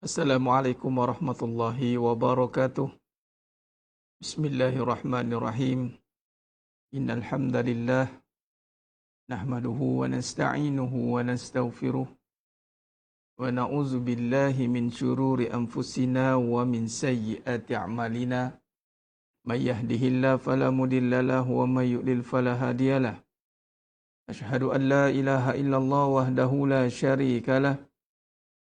Assalamualaikum warahmatullahi wabarakatuh. Bismillahirrahmanirrahim. Innal hamdalillah nahmaduhu wa nasta'inuhu wa nastaghfiruh wa na'udzu billahi min syururi anfusina wa min sayyiati a'malina. May yahdihillahu fala mudilla lahu wa may yudlil fala hadiyalah. Asyhadu an la ilaha illallah wahdahu la syarika lah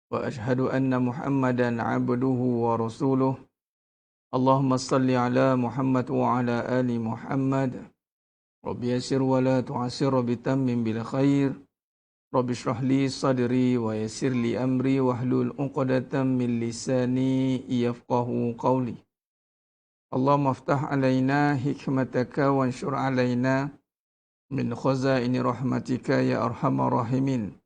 wa asyhadu anna Muhammadan 'abduhu wa rasuluh. Allahumma salli ala Muhammad wa ala ali Muhammad. Rabbi yassir wa la tu'assir, Rabbi tammim bil khair. Rabbi shrah li sadri wa yassir li amri wahlul 'uqdatam min lisani yafqahu qawli. Allahumma aftah alaina hikmataka wa anshur alaina min khazaini rahmatika ya arhamar rahimin.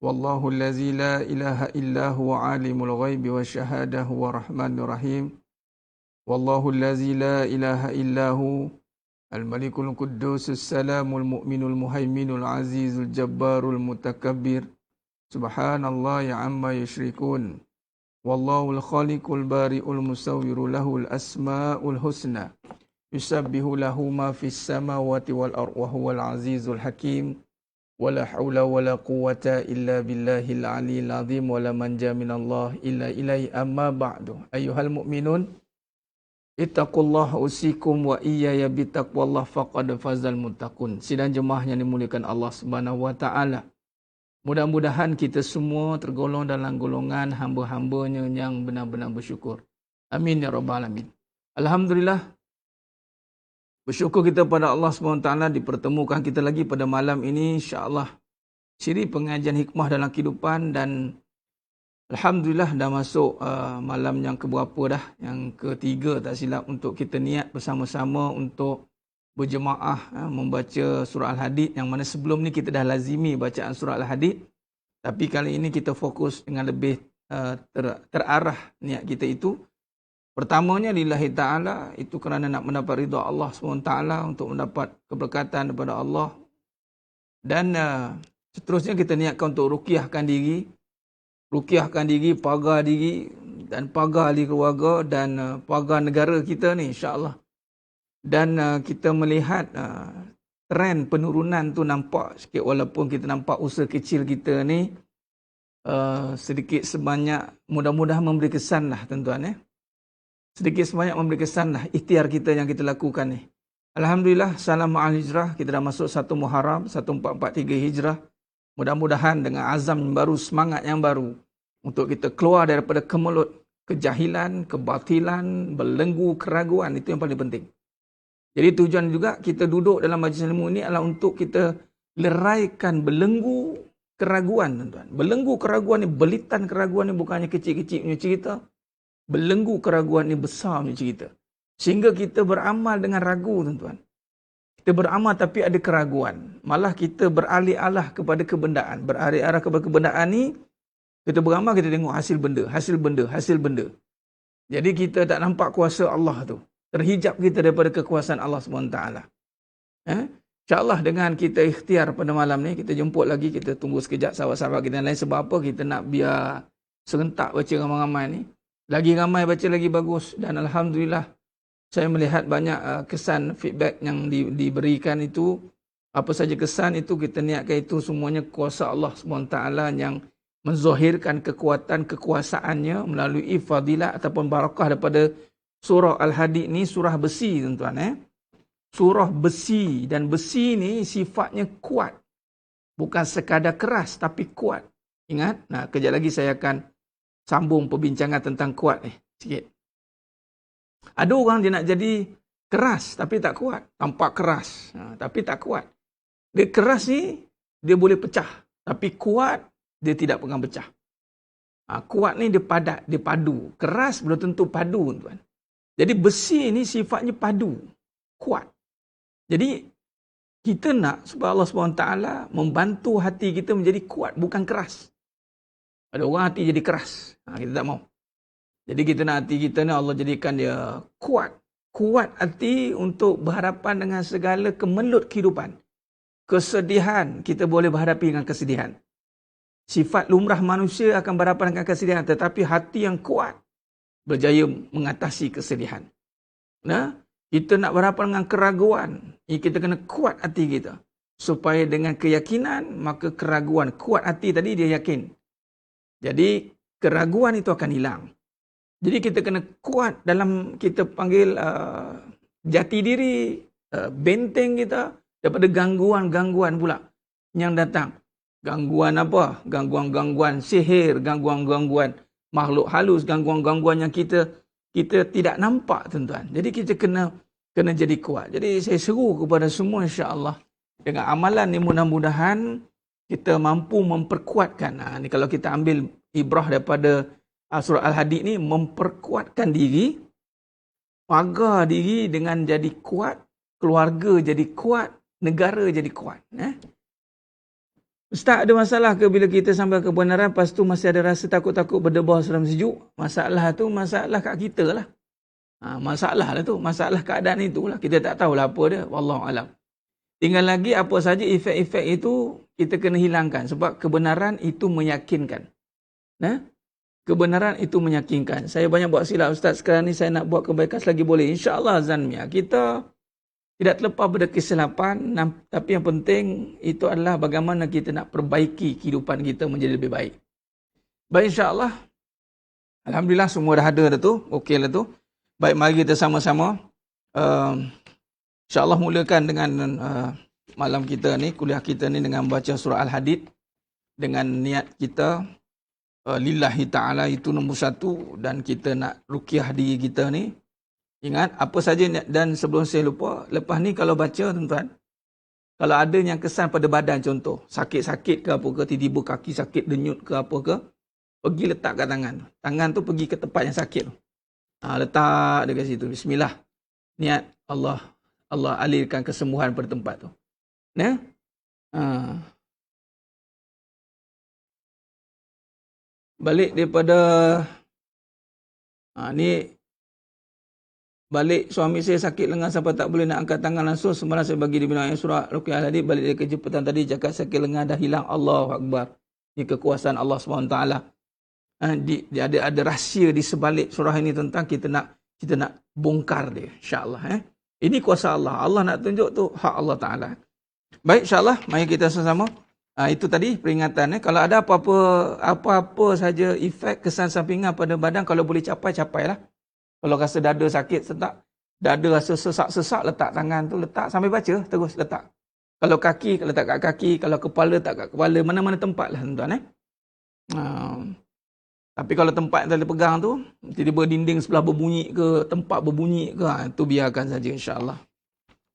Wallahu allazi la ilaha illa huwa alimul ghaibi wasyahadah wa rahmanir rahim. Wallahu allazi la ilaha illahu al-malikul quddus salamul mu'minul muhaiminul azizul jabbarul mutakabbir. Subhanallah ya amma yushrikun. Wallahul khaliqul bari'ul musawwiru lahul asma'ul husna. Yusabbihu lahu ma fis samawati wal ardh wa huwal azizul hakim. Wala haula wala quwwata illa billahil aliyil azim wala manja minallah illa ilaihi amma ba'du. Ayyuhal mu'minun, ittaqullah usikum wa iyaya bitaqwallah faqad fazal muttaqun. Sidang jemaah yang dimuliakan Allah Subhanahu wa taala. Mudah-mudahan kita semua tergolong dalam golongan hamba-hambanya yang benar-benar bersyukur. Amin ya rabbal alamin. Alhamdulillah, bersyukur kita pada Allah SWT dipertemukan kita lagi pada malam ini, insya-Allah. Siri pengajian hikmah dalam kehidupan, dan alhamdulillah dah masuk malam yang keberapa dah? Yang ketiga tak silap, untuk kita niat bersama-sama untuk berjemaah membaca surah Al-Hadid, yang mana sebelum ni kita dah lazimi bacaan surah Al-Hadid. Tapi kali ini kita fokus dengan lebih terarah niat kita itu. Pertamanya lillahi ta'ala, itu kerana nak mendapat ridha Allah SWT, untuk mendapat keberkatan daripada Allah. Dan seterusnya kita niatkan untuk ruqyahkan diri, pagar diri dan pagar ahli keluarga dan pagar negara kita ni, insya-Allah. Dan kita melihat trend penurunan tu nampak sikit, walaupun kita nampak usaha kecil kita ni sedikit sebanyak mudah-mudahan memberi kesan lah tuan-tuan ya. Sedikit sebanyak memberi kesan lah ikhtiar kita yang kita lakukan ni. Alhamdulillah, salam ma'al hijrah, kita dah masuk 1 Muharram 1443 Hijrah. Mudah-mudahan dengan azam yang baru, semangat yang baru, untuk kita keluar daripada kemelut kejahilan, kebatilan, belenggu, keraguan. Itu yang paling penting. Jadi tujuan juga kita duduk dalam majlis ilmu ini adalah untuk kita leraikan belenggu keraguan, tuan-tuan. Belenggu keraguan ni, belitan keraguan ni bukannya kecil-kecil punya cerita. Belenggu keraguan ni besar punya cerita. Sehingga kita beramal dengan ragu, tuan-tuan. Kita beramal tapi ada keraguan. Malah kita beralih-alah kepada kebendaan. Beralih-alah kepada kebendaan ni, kita beramal, kita tengok hasil benda. Jadi kita tak nampak kuasa Allah tu. Terhijab kita daripada kekuasaan Allah SWT. InsyaAllah dengan kita ikhtiar pada malam ni, kita jemput lagi, kita tunggu sekejap sahabat-sahabat kita lain. Sebab apa? Kita nak biar serentak baca ramai-ramai ni. Lagi ramai baca lagi bagus. Dan alhamdulillah, saya melihat banyak kesan feedback yang diberikan itu. Apa saja kesan itu, kita niatkan itu semuanya kuasa Allah SWT yang menzahirkan kekuasaannya melalui fadilah ataupun barakah daripada surah Al-Hadid ni. Surah besi, tuan-tuan. Surah besi, dan besi ni sifatnya kuat. Bukan sekadar keras, tapi kuat. Ingat? Nah, kejap lagi saya akan sambung perbincangan tentang kuat ni sikit. Ada orang dia nak jadi keras tapi tak kuat. Tampak keras tapi tak kuat. Dia keras ni dia boleh pecah, tapi kuat dia tidak pegang pecah. Kuat ni dia padat, dia padu. Keras belum tentu padu, tuan. Jadi besi ni sifatnya padu, kuat. Jadi kita nak supaya Allah SWT membantu hati kita menjadi kuat, bukan keras. Ada orang hati jadi keras. Kita tak mau. Jadi kita nak hati kita ni Allah jadikan dia kuat. Kuat hati untuk berhadapan dengan segala kemelut kehidupan. Kesedihan, kita boleh berhadapi dengan kesedihan. Sifat lumrah manusia akan berhadapan dengan kesedihan, tetapi hati yang kuat berjaya mengatasi kesedihan. Nah, kita nak berhadapan dengan keraguan, kita kena kuat hati kita. Supaya dengan keyakinan, maka keraguan, kuat hati tadi dia yakin. Jadi, keraguan itu akan hilang. Jadi kita kena kuat dalam kita panggil jati diri, benteng kita daripada gangguan-gangguan pula yang datang. Gangguan apa? Gangguan-gangguan sihir, gangguan-gangguan makhluk halus, gangguan-gangguan yang kita tidak nampak, tuan-tuan. Jadi kita kena jadi kuat. Jadi saya seru kepada semua, insya-Allah, dengan amalan ni mudah-mudahan kita mampu memperkuatkan. Ni kalau kita ambil ibrah daripada surah Al-Hadid ni, memperkuatkan diri, pagar diri dengan jadi kuat, keluarga jadi kuat, negara jadi kuat. Ustaz, ada masalah ke bila kita sampai kebenaran, lepas tu masih ada rasa takut-takut berdebar seram sejuk? Masalah tu masalah kat kita lah. Masalah lah tu, masalah keadaan itulah. Kita tak tahulah apa dia, wallahualam. Tinggal lagi apa saja efek-efek itu kita kena hilangkan, sebab kebenaran itu meyakinkan. Kebenaran itu meyakinkan. Saya banyak buat silap, Ustaz. Sekarang ni saya nak buat kebaikan selagi boleh. InsyaAllah, Zanmia, kita tidak terlepas pada kesilapan, tapi yang penting itu adalah bagaimana kita nak perbaiki kehidupan kita menjadi lebih baik. Baik, insyaAllah. Alhamdulillah, semua dah ada dah tu. Okey lah tu. Baik, mari kita sama-sama. InsyaAllah mulakan dengan malam kita ni, kuliah kita ni dengan baca surah Al-Hadid. Dengan niat kita, lillahi ta'ala itu nombor satu, dan kita nak ruqyah diri kita ni. Ingat, apa saja, dan sebelum saya lupa, lepas ni kalau baca, tuan-tuan, kalau ada yang kesan pada badan, contoh, sakit-sakit ke apa ke, tiba-tiba kaki sakit, denyut ke apa ke, pergi letak kat tangan. Tangan tu pergi ke tempat yang sakit. Letak dekat situ. Bismillah. Niat Allah alirkan kesembuhan pada tempat tu. Balik daripada ni, balik suami saya sakit lengan sampai tak boleh nak angkat tangan langsung. Semalam saya bagi di binaan surah Ruqyah Al-Hadid, balik dari kerja petang tadi cakap sakit lengan dah hilang. Allahu Akbar. Ini kekuasaan Allah SWT. Ada rahsia di sebalik surah ini tentang kita nak bongkar dia, insya-Allah. Ini kuasa Allah. Allah nak tunjuk tu hak Allah Taala. Baik, insya-Allah, mari kita sama-sama. Itu tadi peringatan. Kalau ada apa-apa saja efek kesan sampingan pada badan, kalau boleh capailah. Kalau rasa dada sakit, dada rasa sesak-sesak, letak tangan tu, letak sambil baca, terus letak. Kalau kaki, letak kat kaki. Kalau kepala, letak kat kepala. Mana-mana tempat lah, tuan-tuan. Tapi kalau tempat yang boleh pegang tu, tiba-tiba dinding sebelah berbunyi ke, tempat berbunyi ke, itu biarkan saja, insya-Allah.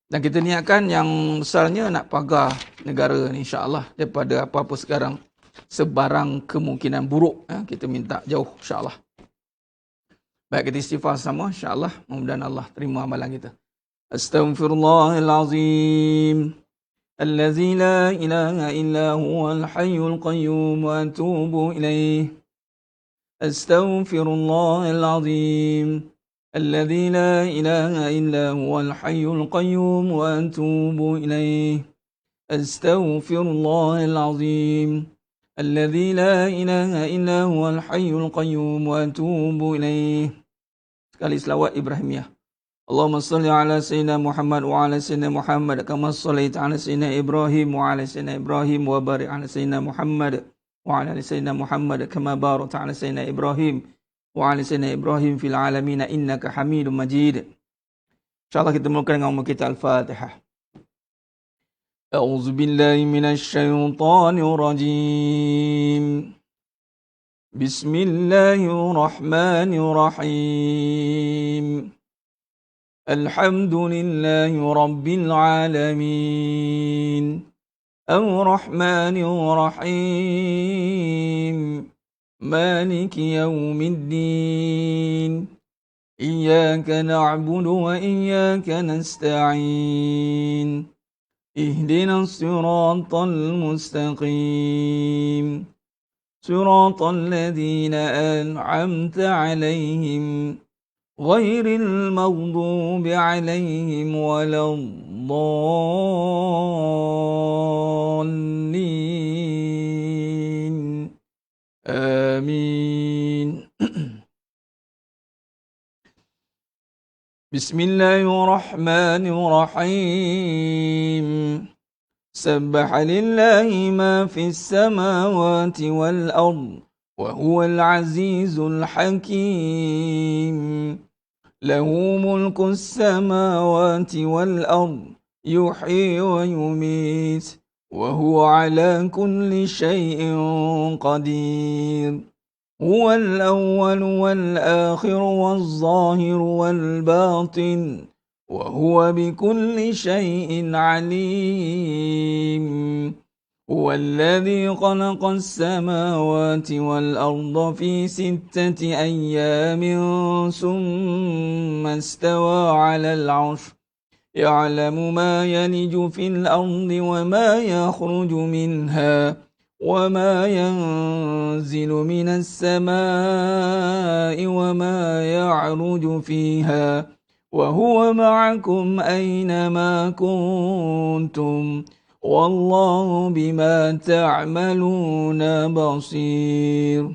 Dan kita niatkan yang besarnya nak pagar negara ni, insya-Allah, daripada apa-apa sekarang, sebarang kemungkinan buruk. Kita minta jauh, insya-Allah. Baik, kita istighfar sama, insya-Allah. Mudah-mudahan Allah terima amalan kita. Astaghfirullahalazim. Allazi la ilaha illa huwal hayyul qayyum wa atubu ilaih. Astaghfirullahalazim. الذي لا إله إلا هو الحي القيوم وأتوب إليه أستغفر الله العظيم الذي لا إله إلا هو الحي القيوم وأتوب إليه. Sekali selawat Ibrahimiyah. Allahumma salli ala sayyidina Muhammad wa ala sayyidina Muhammad kama sallaita ala sayyidina Ibrahim wa ala sayyidina Ibrahim wa barik ala sayyidina Muhammad wa ala sayyidina Muhammad kama barakta ala sayyidina Ibrahim wa ala sayyidina Ibrahim fil alamin innaka Hamidum Majid. Insyaallah kita mulakan dengan kita Al-Fatihah. A'udzu billahi minasy syaithanir rajim. Bismillahirrahmanirrahim. Alhamdulillahi rabbil alamin. Ar-Rahmanir Rahim. مالك يوم الدين إياك نعبد وإياك نستعين اهدنا الصراط المستقيم صراط الذين أنعمت عليهم غير المغضوب عليهم ولا الضالين. آمين. بسم الله الرحمن الرحيم. سبح لله ما في السماوات والأرض وهو العزيز الحكيم. له ملك السماوات والأرض يحيي ويميت وهو على كل شيء قدير. هو الأول والآخر والظاهر والباطن وهو بكل شيء عليم. هو الذي خلق السماوات والأرض في 6 أيام ثم استوى على العرش يعلم ما يلج في الأرض وما يخرج منها وما ينزل من السماء وما يعرج فيها وهو معكم أينما كنتم والله بما تعملون بصير.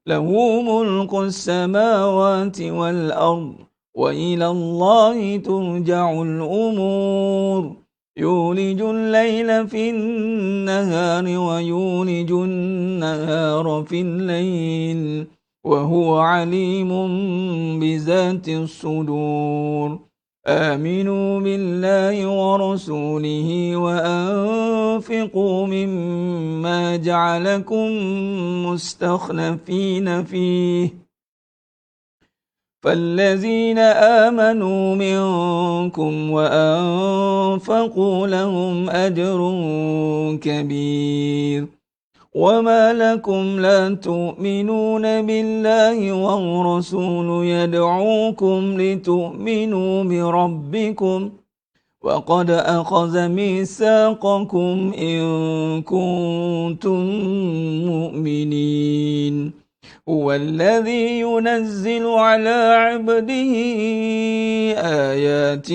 له ملك السماوات والأرض وإلى الله ترجع الأمور. يولج الليل في النهار ويولج النهار في الليل وهو عليم بذات الصدور. آمنوا بالله ورسوله وأنفقوا مما جعلكم مستخلفين فيه فالذين آمنوا منكم وأنفقوا لهم أجر كبير. وما لكم لا تؤمنون بالله والرسول يدعوكم لتؤمنوا بربكم وقد أخذ ميثاقكم إن كنتم مؤمنين. هو الذي ينزل على عبده آيات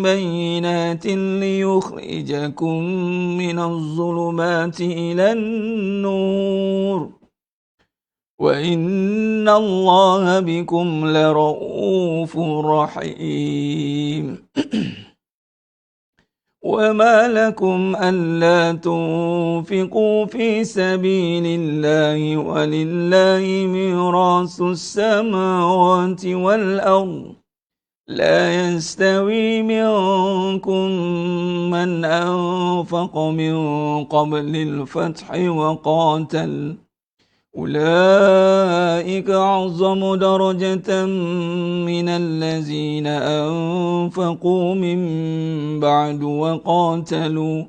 بينات ليخرجكم من الظلمات إلى النور وإن الله بكم لرؤوف رحيم. وما لكم ألا تنفقوا في سبيل الله ولله ميراث السماوات والأرض لا يستوي منكم من أنفق من قبل الفتح وقاتل أولئك أعظم درجة من الذين أنفقوا من بعد وقاتلوا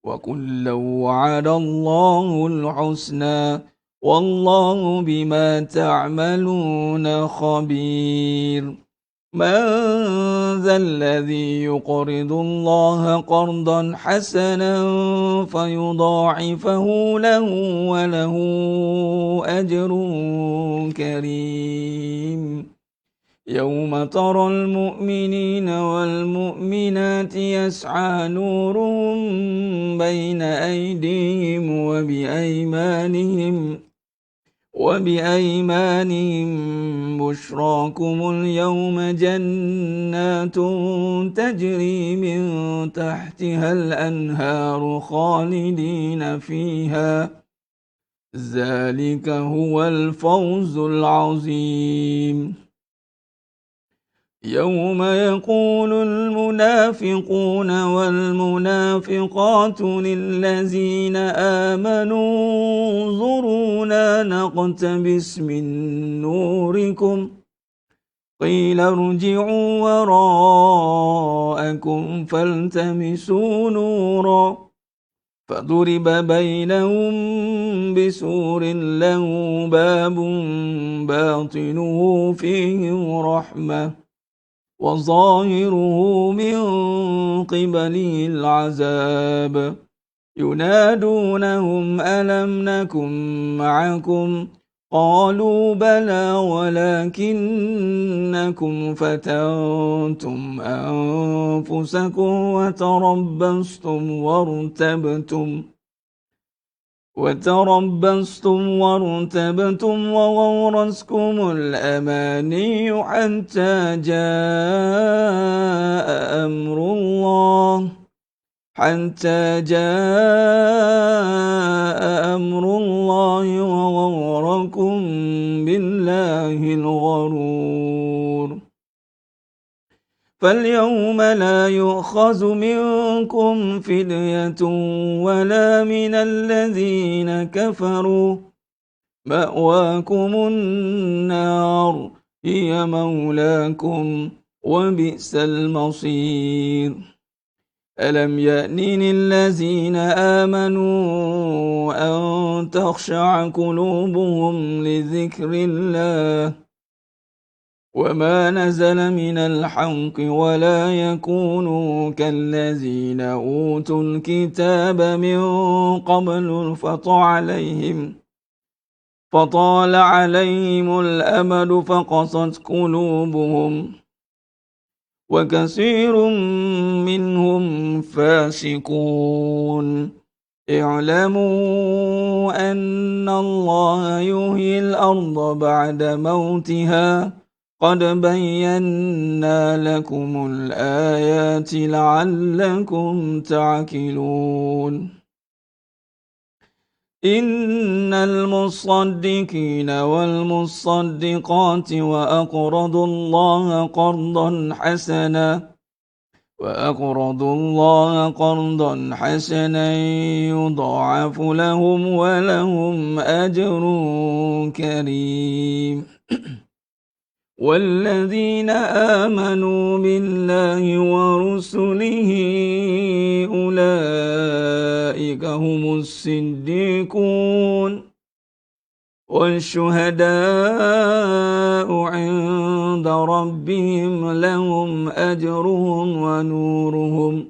وكلا وعد الله الحسنى والله بما تعملون خبير. من ذا الذي يقرض الله قرضا حسنا فيضاعفه له وله أجر كريم. يوم ترى المؤمنين والمؤمنات يسعى نورهم بين أيديهم وبأيمانهم بشراكم اليوم جنات تجري من تحتها الأنهار خالدين فيها ذلك هو الفوز العظيم. يوم يقول المنافقون والمنافقات للذين آمنوا انظرونا نقتبس من نوركم قيل ارجعوا وراءكم فالتمسوا نورا فضرب بينهم بسور له باب باطنه فيه رحمة وظاهره من قبله العذاب ينادونهم ألم نكن معكم قالوا بلى ولكنكم فتنتم أنفسكم وتربصتم وتربصتم وارتبتم وغورتكم الأماني حتى جاء أمر الله وغركم بالله الغرور فاليوم لا يؤخذ منكم فدية ولا من الذين كفروا مأواكم النار هي مولاكم وبئس المصير ألم يأن للذين آمنوا أن تخشع قلوبهم لذكر الله وما نزل من الحق ولا يكونوا كالذين أوتوا الكتاب من قبل فطال عليهم الأمد فقست قلوبهم وكثير منهم فاسقون اعلموا أن الله يحيي الأرض بعد موتها قد بينا لكم الآيات لعلكم تعقلون إن المصدقين والمصدقات وأقرضوا الله قرضا حسنا يضاعف لهم ولهم أجر كريم والذين آمنوا بالله ورسله أولئك هم الصديقون والشهداء عند ربهم لهم أجرهم ونورهم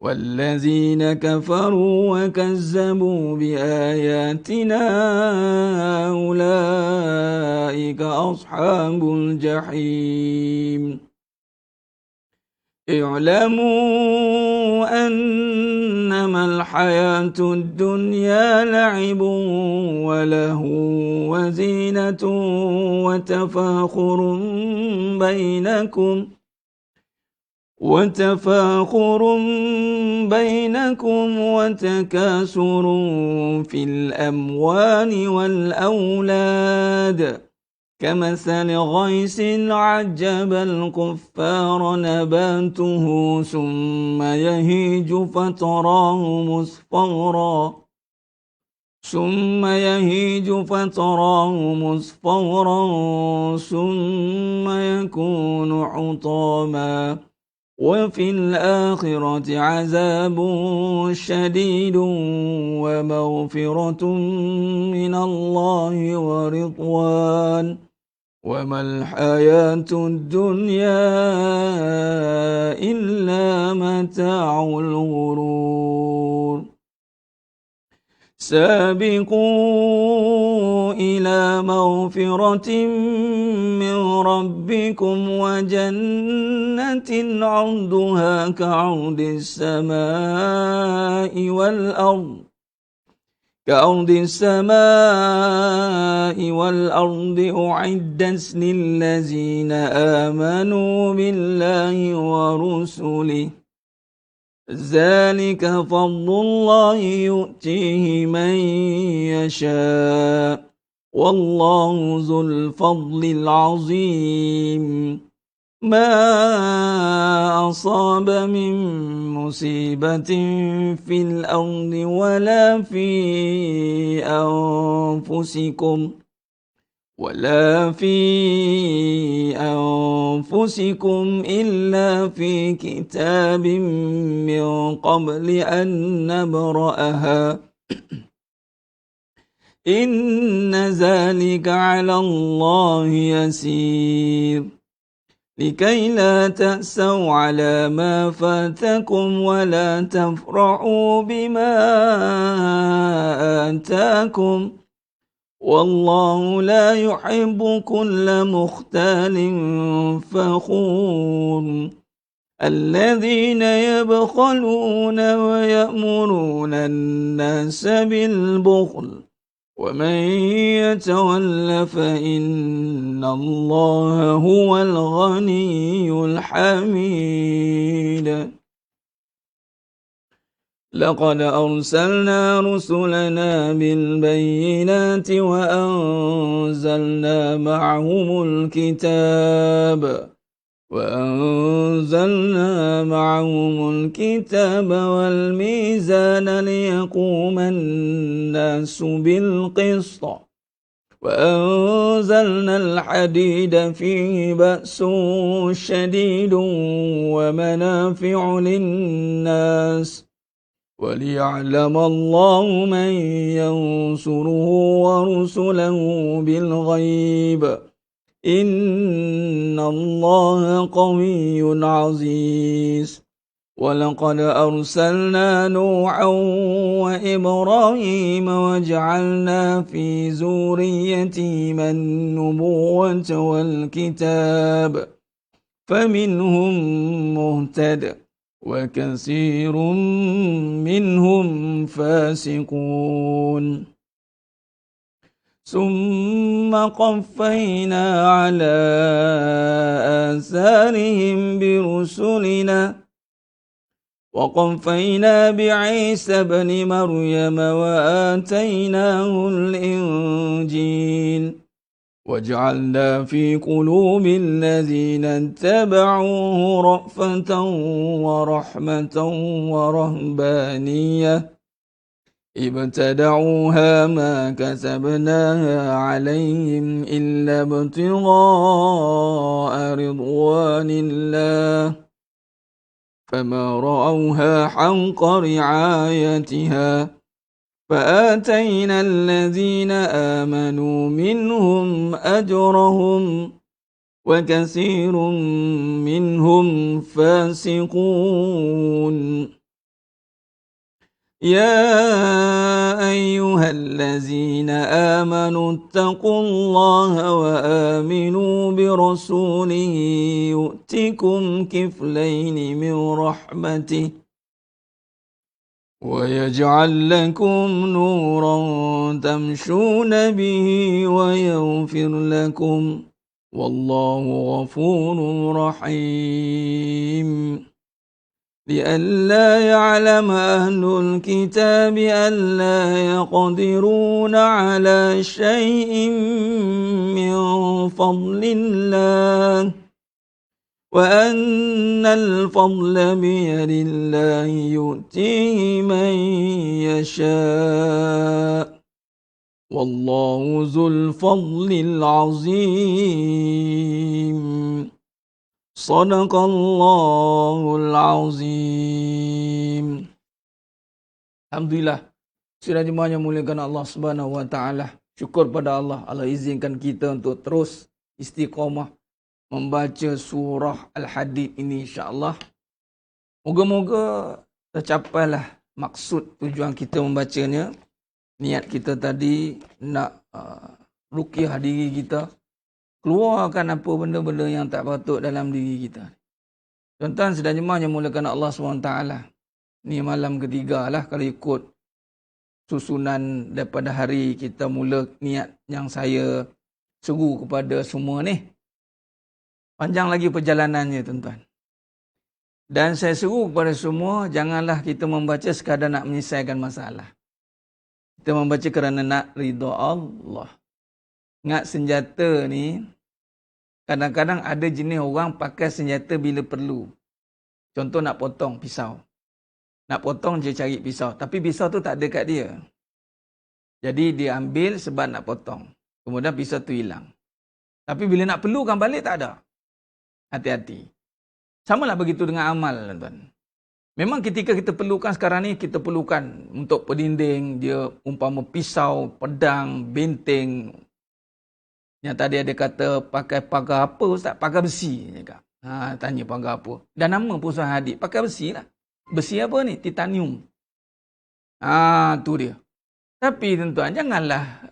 والذين كفروا وكذبوا بآياتنا أولئك أصحاب الجحيم اعلموا أنما الحياة الدنيا لعب وله وزينة وتفاخر بينكم وتكاثر في الأموال والأولاد كمثل غيث عجب الكفار نباته ثم يهيج فتراه مصفرا ثم يكون حطاما وفي الآخرة عذاب شديد ومغفرة من الله ورضوان وما الحياة الدنيا إلا متاع الغرور سابقوا إلى مغفرة من ربكم وجنة عرضها كعرض السماء والأرض أعدت للذين آمنوا بالله ورسله ذلك فضل الله يؤتيه من يشاء والله ذو الفضل العظيم ما أصاب من مصيبة في الأرض ولا في أنفسكم إلا في كتاب من قبل أن نبرأها إن ذلك على الله يسير لكي لا تأسوا على ما فاتكم ولا تفرحوا بما آتاكم والله لا يحب كل مختال فخور الذين يبخلون ويأمرون الناس بالبخل ومن يتول فإن الله هو الغني الحميد لقد أرسلنا رسلنا بالبينات وأنزلنا معهم الكتاب والميزان ليقوم الناس بالقسط وأنزلنا الحديد فيه بأس شديد ومنافع للناس وليعلم الله من ينصره ورسله بالغيب إن الله قوي عزيز ولقد أرسلنا نوحا وإبراهيم وجعلنا في ذريتهما النبوة والكتاب فمنهم مهتد وكثير منهم فاسقون ثم قفينا على آثارهم برسلنا وقفينا بعيسى ابن مريم وآتيناه الإنجيل وجعلنا في قلوب الذين اتبعوه رأفة ورحمة ورهبانية ابتدعوها ما كتبناها عليهم إلا ابتغاء رضوان الله فما رأوها حق رعايتها فآتينا الذين آمنوا منهم أجرهم وكثير منهم فاسقون يا أيها الذين آمنوا اتقوا الله وآمنوا برسوله يؤتكم كفلين من رحمته ويجعل لكم نورا تمشون به ويغفر لكم والله غفور رحيم لئلا يعلم أهل الكتاب ألا يقدرون على شيء من فضل الله وأن الفضل بيد الله يؤتيه من يشاء والله ذو الفضل العظيم Sadaqallahul Azim. Alhamdulillah. Sudah jemaah yang muliakan Allah Subhanahu wa taala. Syukur pada Allah. Allah izinkan kita untuk terus istiqamah membaca surah Al-Hadid ini insya-Allah. Moga-moga tercapailah maksud tujuan kita membacanya. Niat kita tadi nak ruqyah diri kita. Keluarkan apa benda-benda yang tak patut dalam diri kita. Tuan-tuan sedang jemaah yang mulakan Allah SWT. Ni malam ketiga lah kalau ikut susunan daripada hari kita mula niat yang saya seru kepada semua ni. Panjang lagi perjalanannya tuan-tuan. Dan saya seru kepada semua, janganlah kita membaca sekadar nak menyelesaikan masalah. Kita membaca kerana nak ridha Allah. Ingat senjata ni, kadang-kadang ada jenis orang pakai senjata bila perlu. Contoh nak potong pisau. Nak potong dia cari pisau. Tapi pisau tu tak ada kat dia. Jadi dia ambil sebab nak potong. Kemudian pisau tu hilang. Tapi bila nak perlukan balik tak ada. Hati-hati. Samalah begitu dengan amal tuan-tuan. Memang ketika kita perlukan sekarang ni, kita perlukan untuk pendinding, dia umpama pisau, pedang, benteng. Yang tadi ada kata pakai pagar apa Ustaz? Pagar besi. Tanya pagar apa. Dan nama perusahaan Hadid. Pakai besi lah. Besi apa ni? Titanium. Tu dia. Tapi tuan-tuan, janganlah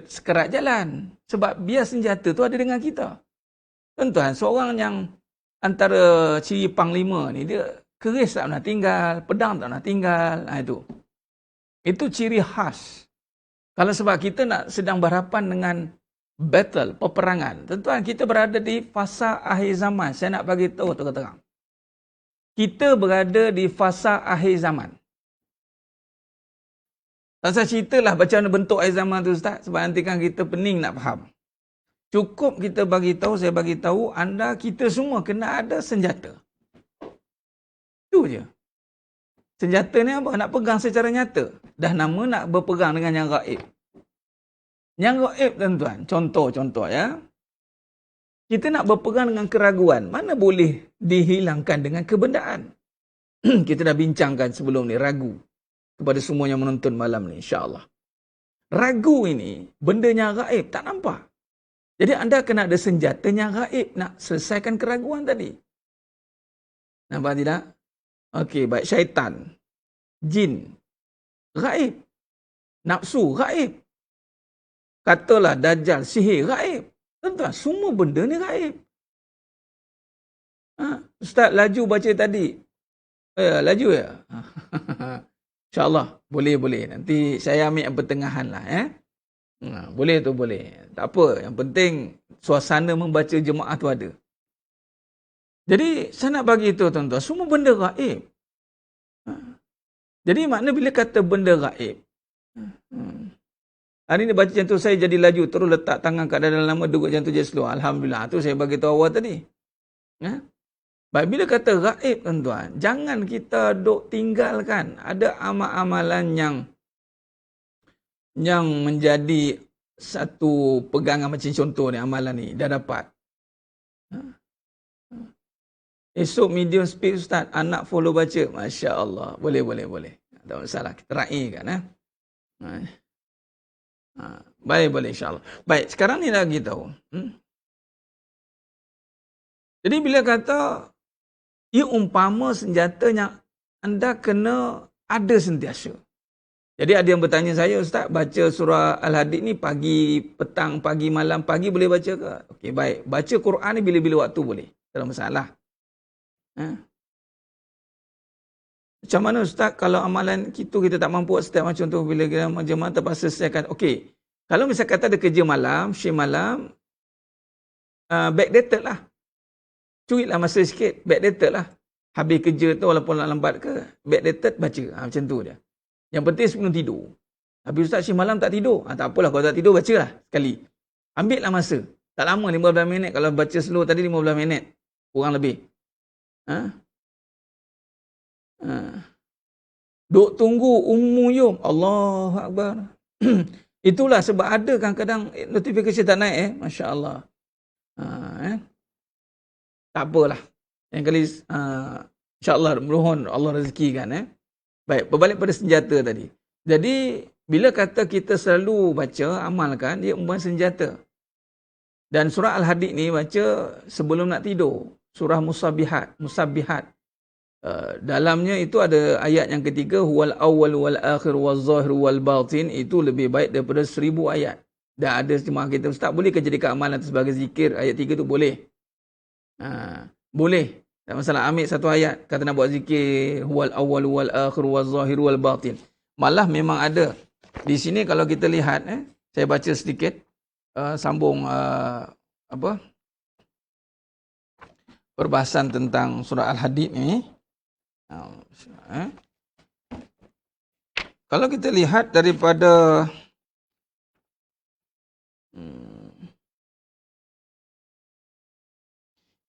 sekerat jalan. Sebab biar senjata tu ada dengan kita. Tuan-tuan, seorang yang antara ciri panglima ni, dia keris tak pernah tinggal, pedang tak pernah tinggal. Itu ciri khas. Kalau sebab kita sedang berhadapan dengan battle, peperangan. Tuan-tuan, kita berada di fasa akhir zaman. Saya nak bagi tahu terang-terang. Kita berada di fasa akhir zaman. Tak usah ceritalah macam mana bentuk akhir zaman tu, Ustaz. Sebab nanti kan kita pening nak faham. Cukup kita saya bagi tahu, kita semua kena ada senjata. Itu je. Senjata ni apa? Nak pegang secara nyata. Dah nama nak berpegang dengan yang gaib. Yang gaib, tuan-tuan. Contoh ya. Kita nak berpegang dengan keraguan. Mana boleh dihilangkan dengan kebendaan? Kita dah bincangkan sebelum ni, ragu. Kepada semua yang menonton malam ni, insya-Allah. Ragu ini, bendanya gaib, tak nampak. Jadi anda kena ada senjatanya gaib nak selesaikan keraguan tadi. Nampak tidak? Okey, baik. Syaitan, jin, gaib. Nafsu, gaib. Katalah dajjal, sihir, gaib. Tuan-tuan, semua benda ni gaib. Ustaz, laju baca tadi. Laju ya? InsyaAllah, boleh. Nanti saya ambil yang pertengahan lah. Boleh tu boleh. Tak apa, yang penting suasana membaca jemaah tu ada. Jadi, saya nak bagi tahu tuan-tuan, semua benda gaib. Jadi, makna bila kata benda gaib, hari ni baca jantung saya jadi laju, terus letak tangan kat dalam lama, duduk jantung jadi slow. Alhamdulillah, tu saya bagi tahu awal tadi. Baik, bila kata gaib, tuan-tuan, jangan kita duk tinggalkan. Ada amal-amalan yang menjadi satu pegangan macam contoh ni, amalan ni, dah dapat. Esok medium speed, Ustaz, anak follow baca. Masya Allah. Boleh. Tak masalah, kita raikan. Baik, boleh insyaAllah. Baik, sekarang ni lagi tahu. Jadi bila kata, ia umpama senjata yang anda kena ada sentiasa. Jadi ada yang bertanya saya, Ustaz, baca surah Al-Hadid ni pagi, petang, pagi, malam, pagi boleh baca ke? Okey, baik. Baca Quran ni bila-bila waktu boleh. Tak ada masalah. Macam mana, Ustaz, kalau amalan kita tak mampu setiap macam tu, bila kita jemaah terpaksa selesaikan. Okey, kalau misal kata ada kerja malam, shift malam, backdated lah. Cuitlah masa sikit, backdated lah. Habis kerja tu walaupun lambat ke, backdated baca. Macam tu je. Yang penting sebelum tidur. Habis Ustaz shift malam tak tidur. Tak apalah, kalau tak tidur bacalah sekali. Ambil lah masa. Tak lama, 15 minit. Kalau baca slow tadi 15 minit. Kurang lebih. Duk tunggu Yum. Allahu Akbar. Itulah sebab ada kadang-kadang notifikasi tak naik. Masya Allah. Tak apalah. Yang kali insya-Allah mohon Allah rezekikan. Baik, berbalik pada senjata tadi. Jadi bila kata kita selalu baca, amalkan, dia umpama senjata. Dan surah Al-Hadid ni baca sebelum nak tidur. Surah Musabbihat. Dalamnya itu ada ayat yang ketiga, huwal awwal wal akhir wal zahir wal batin. Itu lebih baik daripada 1000 ayat. Dan ada jemaah kita, Ustaz, boleh ke jadikan amalan itu sebagai zikir? Ayat 3 tu boleh. Boleh. Tak masalah, ambil satu ayat. Kata nak buat zikir, huwal awwal wal akhir wal zahir wal batin. Malah memang ada. Di sini kalau kita lihat, saya baca sedikit, sambung perbahasan tentang surah Al-Hadid ni. Kalau kita lihat daripada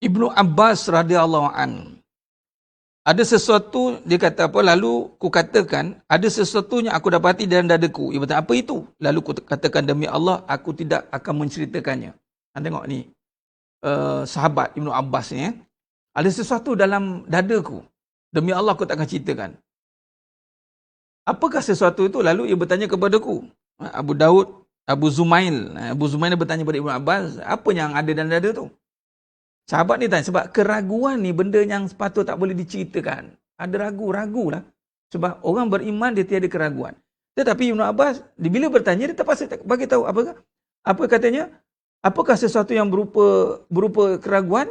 Ibnu Abbas radhiyallahu an, ada sesuatu, dia kata apa, lalu ku katakan, ada sesuatu yang aku dapati dalam dadaku. Ia berkata, apa itu? Lalu ku katakan, demi Allah, aku tidak akan menceritakannya. Tengok ni, sahabat Ibnu Abbas ni, ada sesuatu dalam dadaku. Demi Allah, aku tak akan ceritakan. Apakah sesuatu itu? Lalu ia bertanya kepadaku. Abu Daud, Abu Zumail bertanya kepada Ibnu Abbas, apa yang ada dalam dada tu? Sahabat ni tanya, sebab keraguan ni benda yang sepatut tak boleh diceritakan. Ada ragu lah. Sebab orang beriman dia tiada keraguan. Tetapi Ibnu Abbas, bila bertanya, dia terpaksa bagi tahu apa katanya? Apakah sesuatu yang berupa keraguan?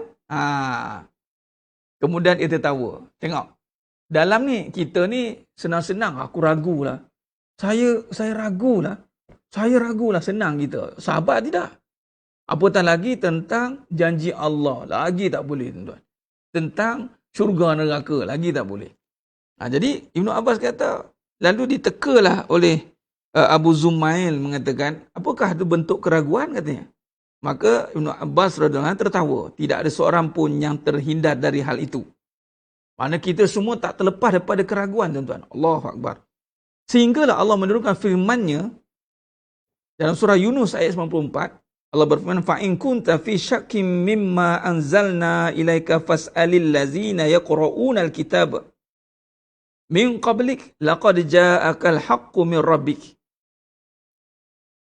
Kemudian dia tertawa. Tengok. Dalam ni, kita ni senang-senang. Aku ragulah. Saya ragulah. Saya ragulah. Senang kita. Sahabat tidak. Apatah lagi tentang janji Allah. Lagi tak boleh, tuan-tuan. Tentang syurga neraka. Lagi tak boleh. Jadi, Ibn Abbas kata, lalu ditekalah oleh Abu Zumail mengatakan, apakah itu bentuk keraguan, katanya. Maka Ibn Abbas radhiyallahu anhu tertawa. Tidak ada seorang pun yang terhindar dari hal itu. Mana kita semua tak terlepas daripada keraguan, tuan-tuan. Allahu Akbar. Sehinggalah Allah menurunkan firman-Nya dalam surah Yunus ayat 94. Allah berfirman, fa in kunta fi syakkim mimma anzalna ilaika fas'alil ladzina yaqra'una al-kitab min qablik laqad ja'akal haqqu min rabbik.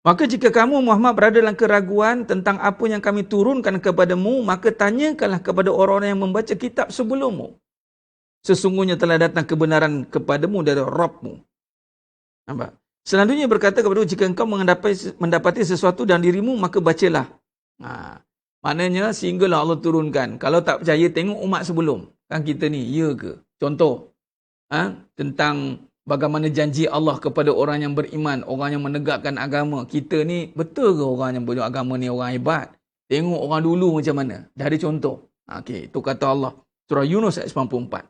Maka jika kamu Muhammad berada dalam keraguan tentang apa yang kami turunkan kepadamu, maka tanyakanlah kepada orang-orang yang membaca kitab sebelummu. Sesungguhnya telah datang kebenaran kepadamu dari Rabbmu. Nampak? Selanjutnya berkata kepada jika engkau mendapati sesuatu dalam dirimu, maka bacalah. Maknanya sehinggalah Allah turunkan. Kalau tak percaya, tengok umat sebelum. Kan kita ni, ya ke? Contoh, tentang bagaimana janji Allah kepada orang yang beriman, orang yang menegakkan agama. Kita ni, betul ke orang yang beragama ni orang hebat? Tengok orang dulu macam mana. Dah ada contoh. Okey, itu kata Allah. Surah Yunus ayat 94.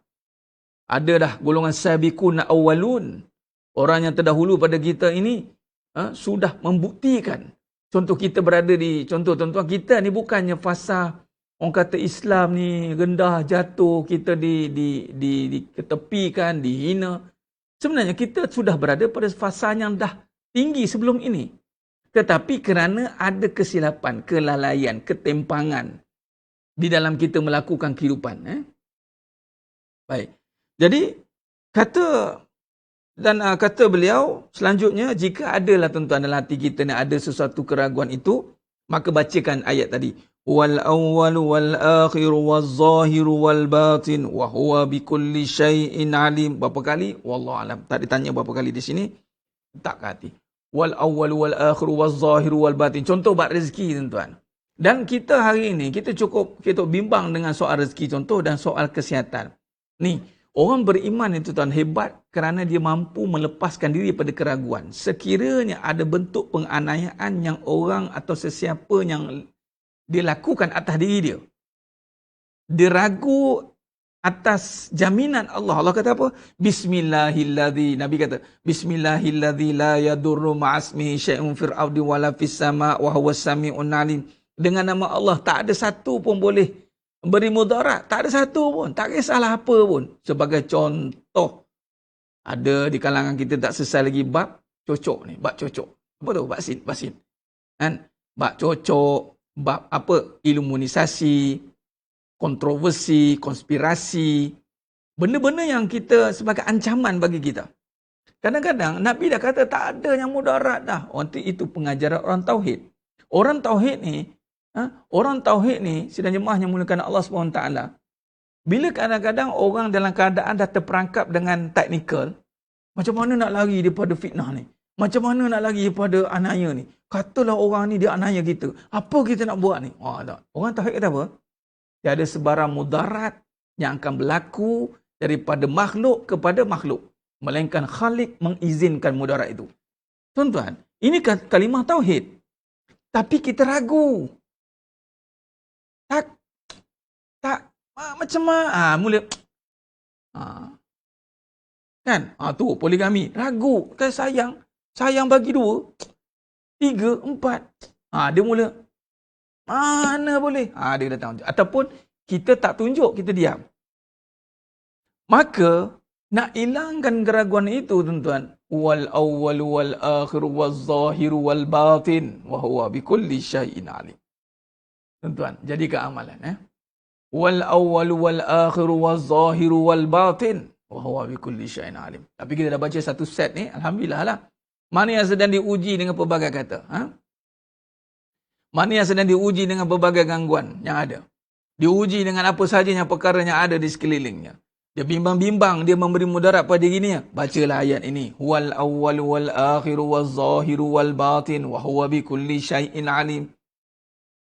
Ada dah golongan sabiqun awwalun. Orang yang terdahulu pada kita ini sudah membuktikan. Contoh kita berada di, contoh tuan-tuan, kita ni bukannya fasa orang kata Islam ni rendah, jatuh, kita diketepikan, dihina. Sebenarnya kita sudah berada pada fasa yang dah tinggi sebelum ini. Tetapi kerana ada kesilapan, kelalaian, ketempangan di dalam kita melakukan kehidupan. Baik. Jadi, kata beliau, selanjutnya, jika adalah tuan-tuan dalam hati kita ni ada sesuatu keraguan itu, maka bacakan ayat tadi. Wal awwalu wal akhiru wal zahiru wal batin wa huwa bikulli syai'in alim. Berapa kali? Wallahu alam. Tak ditanya berapa kali di sini. Tak ke hati. Wal awwalu wal akhiru wal zahiru wal batin. Contoh bab rezeki, tuan-tuan. Dan kita hari ini, kita bimbang dengan soal rezeki, contoh, dan soal kesihatan. Ni, orang beriman itu, tuan, hebat kerana dia mampu melepaskan diri pada keraguan. Sekiranya ada bentuk penganiayaan yang orang atau sesiapa yang dia lakukan atas diri dia, dia ragu atas jaminan Allah. Allah kata apa? Bismillahilladzi, Nabi kata, Bismillahilladzi la yadurru ma'asmihi syai'un fil ardi wala fis sama' wa huwas sami'un alim. Dengan nama Allah, tak ada satu pun boleh beri mudarat. Tak ada satu pun. Tak kisahlah apa pun. Sebagai contoh, ada di kalangan kita tak selesai lagi bab cocok ni. Bab cocok. Apa tu? Vaksin. Kan? Bab cocok. Bab apa? Iluminisasi, kontroversi, konspirasi. Benda-benda yang kita sebagai ancaman bagi kita. Kadang-kadang Nabi dah kata tak ada yang mudarat dah. Itu pengajaran orang tauhid. Orang tauhid ni, sidang jemaah yang mulakan Allah SWT, bila kadang-kadang orang dalam keadaan dah terperangkap dengan teknikal, macam mana nak lari daripada fitnah ni? Macam mana nak lari daripada anaya ni? Katalah orang ni dia anaya kita. Apa kita nak buat ni? Orang tauhid kata apa? Tiada sebarang mudarat yang akan berlaku daripada makhluk kepada makhluk. Melainkan Khalik mengizinkan mudarat itu. Tuan-tuan, ini kalimah tauhid. Tapi kita ragu. Macam mana? Mula. Kan? Tu, poligami. Ragu. Kan sayang. Sayang bagi 2, 3, 4. Dia mula. Mana boleh? Dia datang. Ataupun, kita tak tunjuk, kita diam. Maka, nak hilangkan keraguan itu, tuan-tuan. Wal awwalu wal akhiru wal zahiru wal batin. Wahuwa bikulli syai'in alim. Tuan-tuan, jadikan amalan. Wal awwalu wal akhiru wal zahiru wal batin. Wahuwa bikulli syai'in alim. Tapi kita dah baca satu set ni, alhamdulillah lah. Mana yang sedang diuji dengan pelbagai kata? Mana yang sedang diuji dengan pelbagai gangguan yang ada? Diuji dengan apa sahaja yang perkara yang ada di sekelilingnya. Dia bimbang-bimbang, dia memberi mudarat pada dirinya. Bacalah ayat ini. Wal awwalu wal akhiru wal zahiru wal batin. Wahuwa bikulli syai'in alim.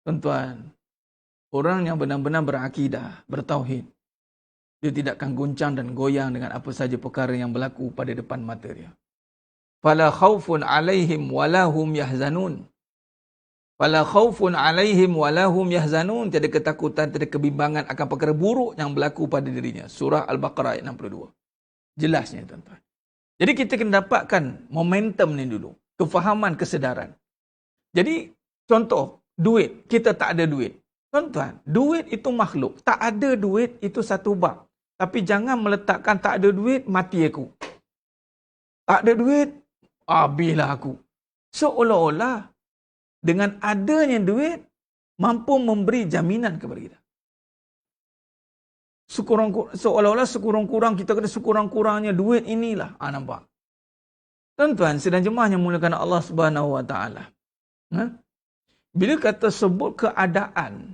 Tuan-tuan, orang yang benar-benar berakidah, bertauhid, Dia tidak akan goncang dan goyang dengan apa saja perkara yang berlaku pada depan mata dia. Fala khaufun alaihim walahum yahzanun. Fala khaufun alaihim walahum yahzanun. Tiada ketakutan, tiada kebimbangan akan perkara buruk yang berlaku pada dirinya. Surah Al-Baqarah ayat 62. Jelasnya tuan-tuan. Jadi kita kena dapatkan momentum ni dulu. Kefahaman, kesedaran. Jadi contoh, duit. Kita tak ada duit. Tuan-tuan, duit itu makhluk. Tak ada duit itu satu bab. Tapi jangan meletakkan tak ada duit, mati aku. Tak ada duit, habislah aku. Seolah-olah dengan adanya duit, mampu memberi jaminan kepada kita. Seolah-olah sekurang-kurang kita kena sekurang-kurangnya duit inilah. Nampak? Tuan-tuan, sedang jemaah yang mulakan Allah Subhanahu Wa Taala. Bila kata sebut keadaan,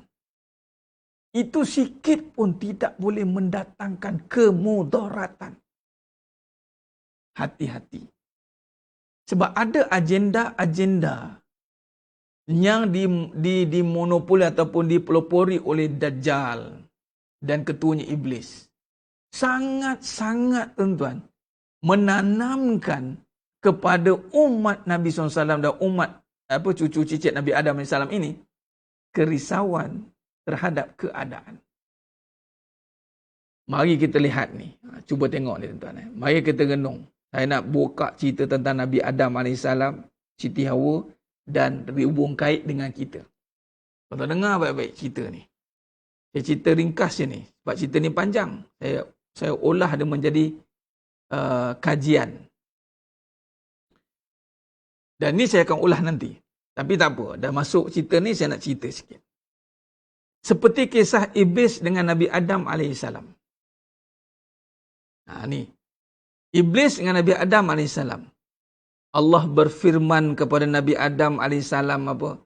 itu sikit pun tidak boleh mendatangkan kemudaratan. Hati-hati. Sebab ada agenda-agenda yang dimonopoli ataupun dipelopori oleh Dajjal dan ketuanya Iblis. Sangat-sangat, tuan-tuan, menanamkan kepada umat Nabi SAW dan umat cucu cicit Nabi Adam AS ini kerisauan terhadap keadaan. Mari kita lihat ni. Cuba tengok ni, tuan-tuan. Mari kita renung. Saya nak buka cerita tentang Nabi Adam AS, Siti Hawa, dan berhubung kait dengan kita. Tuan-tuan dengar baik-baik cerita ni. Saya cerita ringkas je ni. Sebab cerita ni panjang. Saya olah dia menjadi kajian. Dan ni saya akan ulah nanti. Tapi tak apa. Dah masuk cerita ni, saya nak cerita sikit. Seperti kisah Iblis dengan Nabi Adam AS. Ni. Iblis dengan Nabi Adam AS. Allah berfirman kepada Nabi Adam AS apa?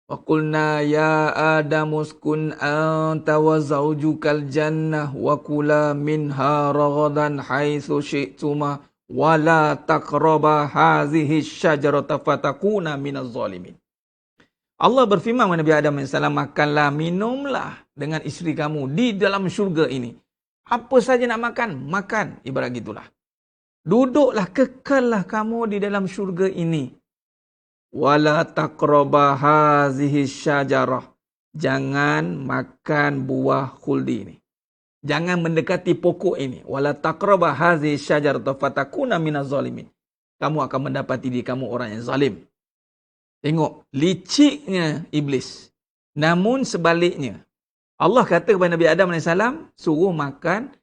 Wa qulna ya Adam uskun anta wa zawjukal jannah wa kula minha ragadan haitsu syi'tuma wa la taqraba hazihi syajarata fatakuna minaz zalimin. Allah berfirman kepada Nabi Adam AS, makanlah, minumlah dengan isteri kamu di dalam syurga ini. Apa saja nak makan, makan. Ibarat gitulah. Duduklah, kekallah kamu di dalam syurga ini. Wala taqraba hazihi syajarah. Jangan makan buah khuldi ini. Jangan mendekati pokok ini. Wala taqraba hazihi syajarah fatakuna minaz zalimin. Kamu akan mendapati diri kamu orang yang zalim. Tengok, liciknya Iblis. Namun sebaliknya, Allah kata kepada Nabi Adam AS, suruh makan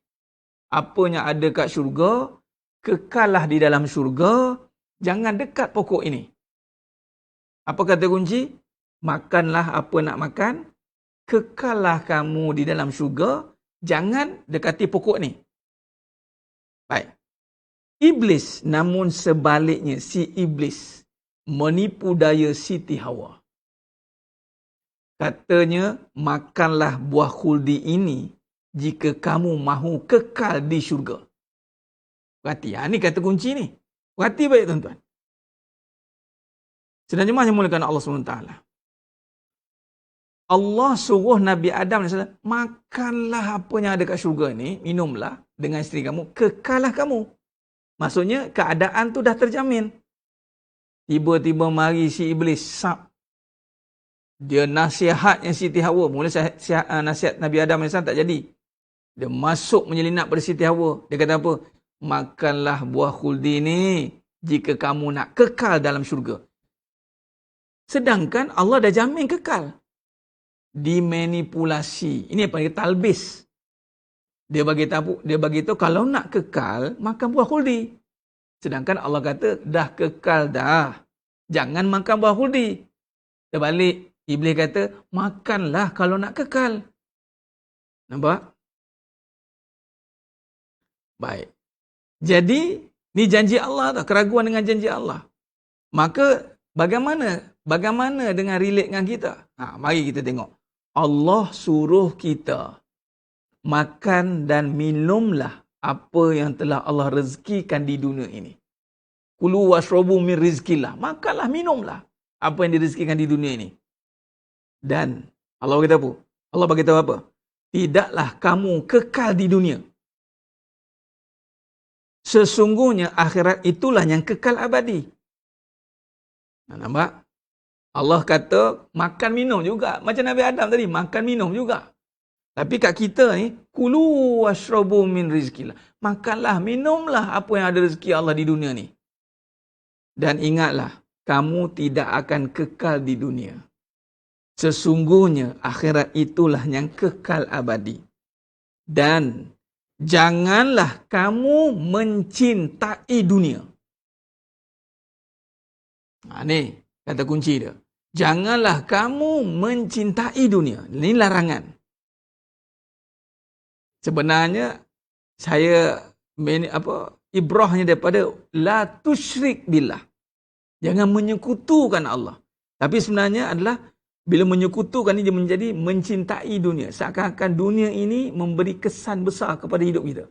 apa yang ada kat syurga, kekallah di dalam syurga, jangan dekat pokok ini. Apa kata kunci? Makanlah apa nak makan, kekallah kamu di dalam syurga, jangan dekati pokok ni. Baik. Iblis, namun sebaliknya, si Iblis menipu daya Siti Hawa. Katanya, makanlah buah khuldi ini jika kamu mahu kekal di syurga. Perhati, ini kata kunci ni. Perhati baik, tuan-tuan. Sedang jemaah yang mulakan Allah SWT. Allah suruh Nabi Adam, makanlah apa yang ada kat syurga ni, minumlah dengan isteri kamu, kekallah kamu. Maksudnya, keadaan tu dah terjamin. Tiba-tiba mari si Iblis, dia nasihatnya Siti Hawa. Mula nasihat Nabi Adam AS tak jadi. Dia masuk menyelinap pada Siti Hawa. Dia kata apa? Makanlah buah khuldi ni jika kamu nak kekal dalam syurga. Sedangkan Allah dah jamin kekal. Dimanipulasi. Ini apa? Dia talbis. Dia bagi tahu kalau nak kekal, makan buah khuldi. Sedangkan Allah kata, dah kekal dah. Jangan makan buah khuldi. Terbalik, Iblis kata, makanlah kalau nak kekal. Nampak? Baik. Jadi, ni janji Allah tau. Keraguan dengan janji Allah. Maka, bagaimana dengan relate dengan kita? Mari kita tengok. Allah suruh kita makan dan minumlah apa yang telah Allah rezekikan di dunia ini. Kulu washrabu min rizkillah. Makanlah, minumlah apa yang direzekikan di dunia ini. Dan Allah beritahu apa? Allah beritahu apa? tidaklah kamu kekal di dunia. Sesungguhnya akhirat itulah yang kekal abadi. Nampak? Allah kata makan minum juga. Macam Nabi Adam tadi, makan minum juga. Tapi kat kita ni, kulu washrabu min rizkillah. Makanlah, minumlah apa yang ada rezeki Allah di dunia ni. Dan ingatlah, kamu tidak akan kekal di dunia. Sesungguhnya akhirat itulah yang kekal abadi. Dan janganlah kamu mencintai dunia. Ni kata kunci dia. Janganlah kamu mencintai dunia. Ini larangan. Sebenarnya saya ibrahnya daripada la tusyrik billah. Jangan menyekutukan Allah. Tapi sebenarnya adalah bila menyekutukan ini dia menjadi mencintai dunia. Seakan-akan dunia ini memberi kesan besar kepada hidup kita.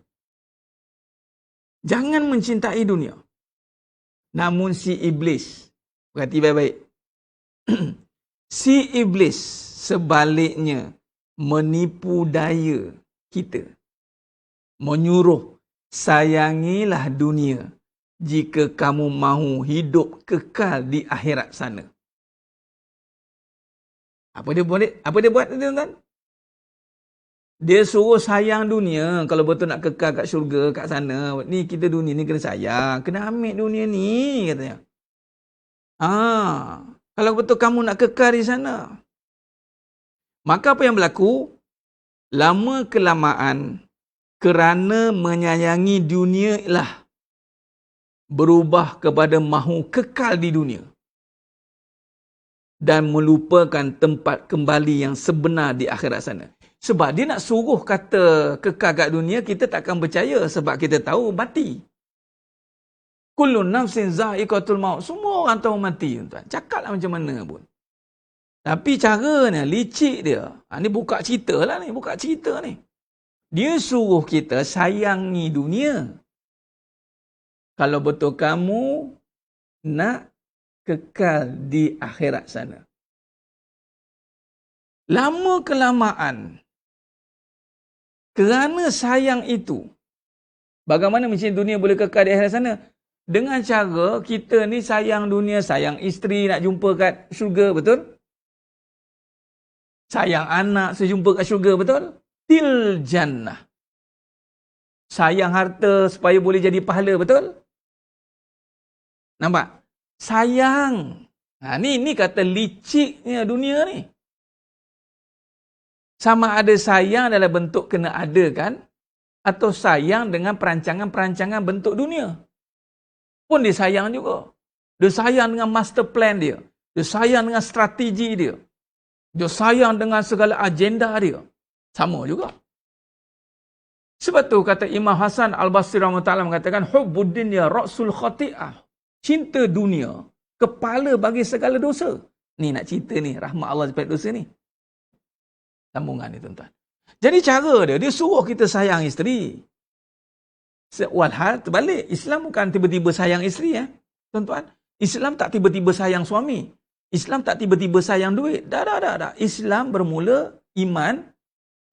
Jangan mencintai dunia. Namun si iblis, perhati baik-baik. Si iblis sebaliknya menipu daya kita. Menyuruh sayangilah dunia jika kamu mahu hidup kekal di akhirat sana. Apa dia buat tuan-tuan? Dia suruh sayang dunia. Kalau betul nak kekal kat syurga, kat sana. Ni kita dunia ni kena sayang. Kena ambil dunia ni, katanya. Kalau betul kamu nak kekal di sana. Maka apa yang berlaku? Lama kelamaan, kerana menyayangi dunia lah berubah kepada mahu kekal di dunia. Dan melupakan tempat kembali yang sebenar di akhirat sana. Sebab dia nak suruh kata kekal kat dunia, kita takkan percaya sebab kita tahu mati. Kullu nafsin za'iqatul maut. Semua orang tahu mati, tuan. Cakaplah macam mana pun. Tapi caranya licik dia. Ni buka cerita lah ni, buka cerita ni. Dia suruh kita sayangi dunia. Kalau betul kamu nak kekal di akhirat sana. Lama kelamaan, kerana sayang itu, bagaimana mesti dunia boleh kekal di akhirat sana? Dengan cara kita ni sayang dunia, sayang isteri nak jumpa kat syurga, betul? Sayang anak sejumpa kat syurga, betul? Til jannah. Sayang harta supaya boleh jadi pahala, betul? Nampak? Sayang. Ni kata liciknya dunia ni. Sama ada sayang dalam bentuk kena ada kan? Atau sayang dengan perancangan-perancangan bentuk dunia. Pun dia sayang juga. Dia sayang dengan master plan dia. Dia sayang dengan strategi dia. Dia sayang dengan segala agenda dia. Sama juga. Sebab tu kata Imam Hasan Al-Basri rahimahullah mengatakan hubbud dunya ra'sul khati'ah. Cinta dunia kepala bagi segala dosa. Ni nak cerita ni rahmat Allah daripada dosa ni. Sambungan ni tuan-tuan. Jadi cara dia suruh kita sayang isteri. Walhal terbalik. Islam bukan tiba-tiba sayang isteri tuan-tuan. Islam tak tiba-tiba sayang suami. Islam tak tiba-tiba sayang duit. Dah. Islam bermula iman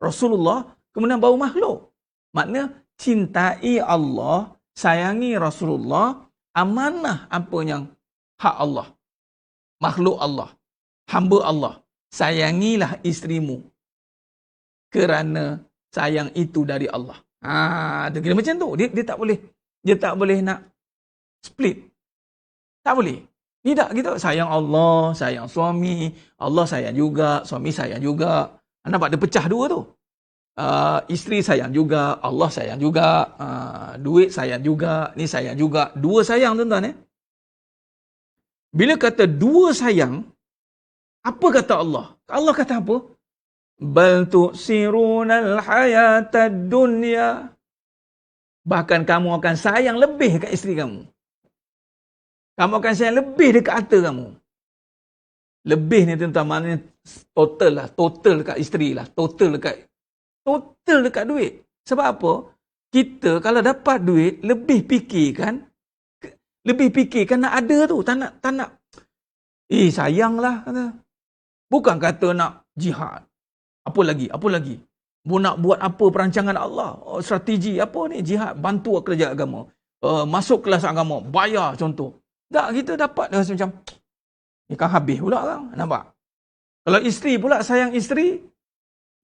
Rasulullah, kemudian baru makhluk. Makna cintai Allah, sayangi Rasulullah, amanah apa yang hak Allah, makhluk Allah, hamba Allah. Sayangilah isterimu kerana sayang itu dari Allah. Dia kira macam tu. Dia tak boleh nak split. Tak boleh. Ni tak kita sayang Allah, sayang suami, Allah sayang juga, suami sayang juga. Nampak dia pecah dua tu. Isteri sayang juga, Allah sayang juga, duit sayang juga, ni sayang juga. Dua sayang tuan-tuan Bila kata dua sayang, apa kata Allah? Allah kata apa? Bal tu'sirunal hayatad dunya. Bahkan kamu akan sayang lebih dekat isteri kamu. Kamu akan sayang lebih dekat harta kamu. Lebih ni tuan-tuan maknanya total lah. Total dekat isteri lah. Total dekat duit. Sebab apa? Kita kalau dapat duit, lebih fikirkan nak ada tu. Tak nak. Sayanglah. Kata. Bukan kata nak jihad. Apa lagi? Nak buat apa perancangan Allah, strategi apa ni, jihad, bantu kerja agama, masuk kelas agama, bayar contoh. Tak, kita dapat rasa macam, ni kan habis pula kan, nampak? Kalau isteri pula sayang isteri,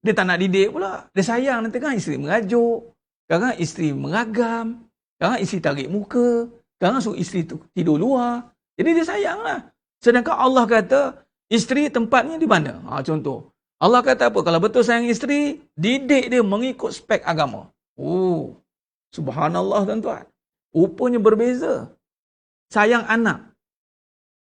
dia tak nak didik pula. Dia sayang, nanti kan isteri merajuk, kadang isteri meragam, kadang isteri tarik muka, kadang suruh isteri tu tidur luar. Jadi dia sayang lah. Sedangkan Allah kata, isteri tempatnya di mana? Contoh. Allah kata apa? Kalau betul sayang isteri, didik dia mengikut spek agama. Oh, subhanallah tuan-tuan. Rupanya berbeza. Sayang anak.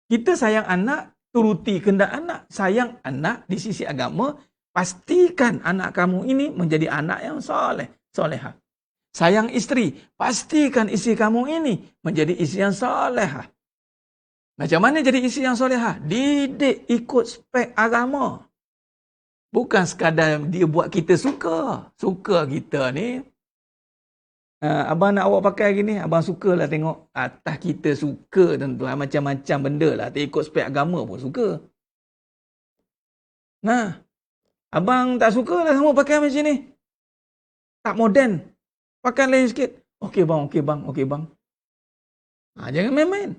Kita sayang anak, turuti kehendak anak. Sayang anak di sisi agama, pastikan anak kamu ini menjadi anak yang soleh, solehah. Sayang isteri, pastikan isteri kamu ini menjadi isteri yang solehah. Macam mana jadi isteri yang solehah? Didik ikut spek agama. Bukan sekadar dia buat kita suka. Suka kita ni. Abang nak awak pakai gini, abang sukalah tengok atas kita suka tuan-tuan. Macam-macam benda lah. Tak ikut spek agama pun suka. Nah, abang tak suka lah kamu pakai macam ni. Tak moden. Pakai lain sikit. Okey bang, okey bang, okey bang. Jangan main-main.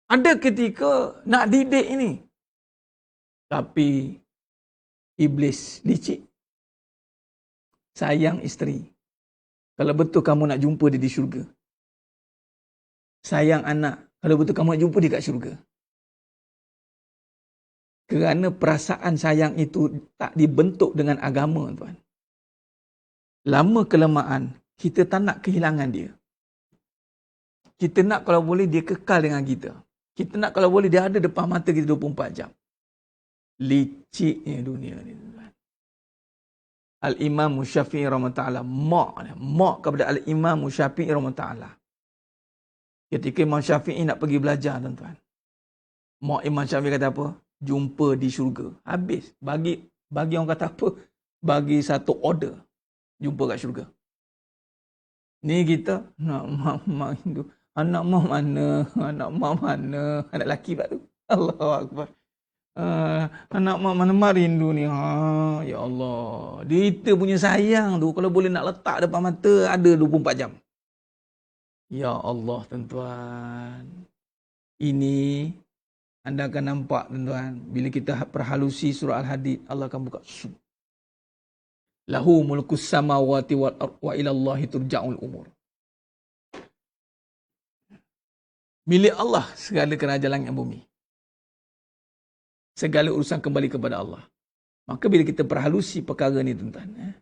Ada ketika nak didik ini. Tapi iblis licik. Sayang isteri. Kalau betul kamu nak jumpa dia di syurga. Sayang anak. Kalau betul kamu nak jumpa dia kat syurga. Kerana perasaan sayang itu tak dibentuk dengan agama, tuan. Lama kelamaan, kita tak nak kehilangan dia. Kita nak kalau boleh dia kekal dengan kita. Kita nak kalau boleh dia ada depan mata kita 24 jam. Liciknya dunia ni, tuan. Al-Imam Syafi'i rahimahullah mak kepada Al-Imam Syafi'i rahimahullah. Ketika Imam Syafi'i nak pergi belajar, tuan-tuan. Mak Imam Syafi'i kata apa? Jumpa di syurga. Habis. Bagi orang kata apa? Bagi satu order. Jumpa kat syurga. Ni kita nak mak Hindu. Anak mak mana? Anak mak mana? Anak lelaki pula tu. Allahu Akbar. Anak mak mana rindu ni. Ya Allah. Dia punya sayang tu kalau boleh nak letak depan mata ada 24 jam. Ya Allah, tuan-tuan. Ini anda akan nampak, tuan-tuan, bila kita perhalusi surah Al-Hadid, Allah akan buka. Lahu mulkus samawati wal ardh wa ila Allahi turja'ul umur. Milik Allah segala kerajaan langit dan bumi. Segala urusan kembali kepada Allah. Maka bila kita perhalusi perkara ni, tuan-tuan.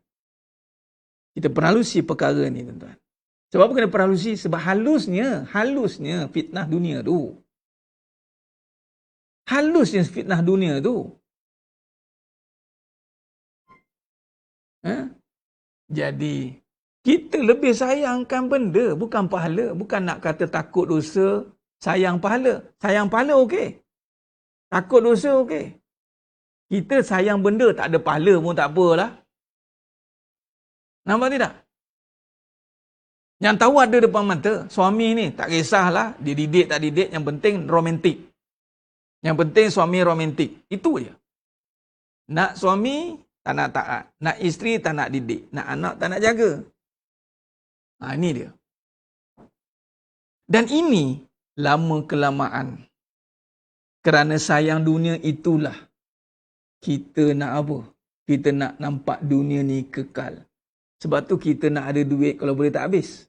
Kita perhalusi perkara ni, tuan-tuan. Sebab apa kena perhalusi? Sebab halusnya fitnah dunia tu. Halusnya fitnah dunia tu. Jadi, kita lebih sayangkan benda, bukan pahala. Bukan nak kata takut dosa, sayang pahala. Sayang pahala okey. Takut dosa okey. Kita sayang benda, tak ada pahala pun tak apalah. Nampak tidak? Yang tahu ada depan mata, suami ni tak kisahlah, dia didik tak didik, yang penting romantik. Yang penting suami romantik. Itu je. Nak suami, tak nak taat. Nak isteri, tak nak didik. Nak anak, tak nak jaga. Ini dia. Dan ini lama kelamaan. Kerana sayang dunia itulah kita nak apa? Kita nak nampak dunia ni kekal. Sebab tu kita nak ada duit kalau boleh tak habis.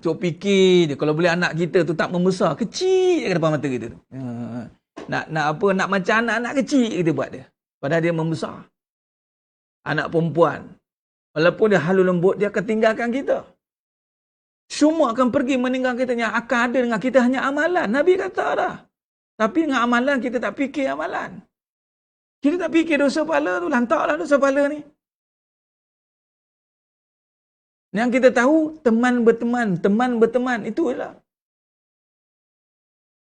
Cuk fikir dia, kalau boleh anak kita tu tak membesar, kecil je depan mata kita tu. Nak macam anak-anak kecil kita buat dia. Padahal dia membesar. Anak perempuan. Walaupun dia halus lembut, dia akan tinggalkan kita. Semua akan pergi meninggalkan kita. Yang akan ada dengan kita hanya amalan. Nabi kata dah. Tapi dengan amalan, kita tak fikir amalan. Kita tak fikir dosa pahala tu. Lantaklah dosa pahala ni. Yang kita tahu, teman berteman, itulah.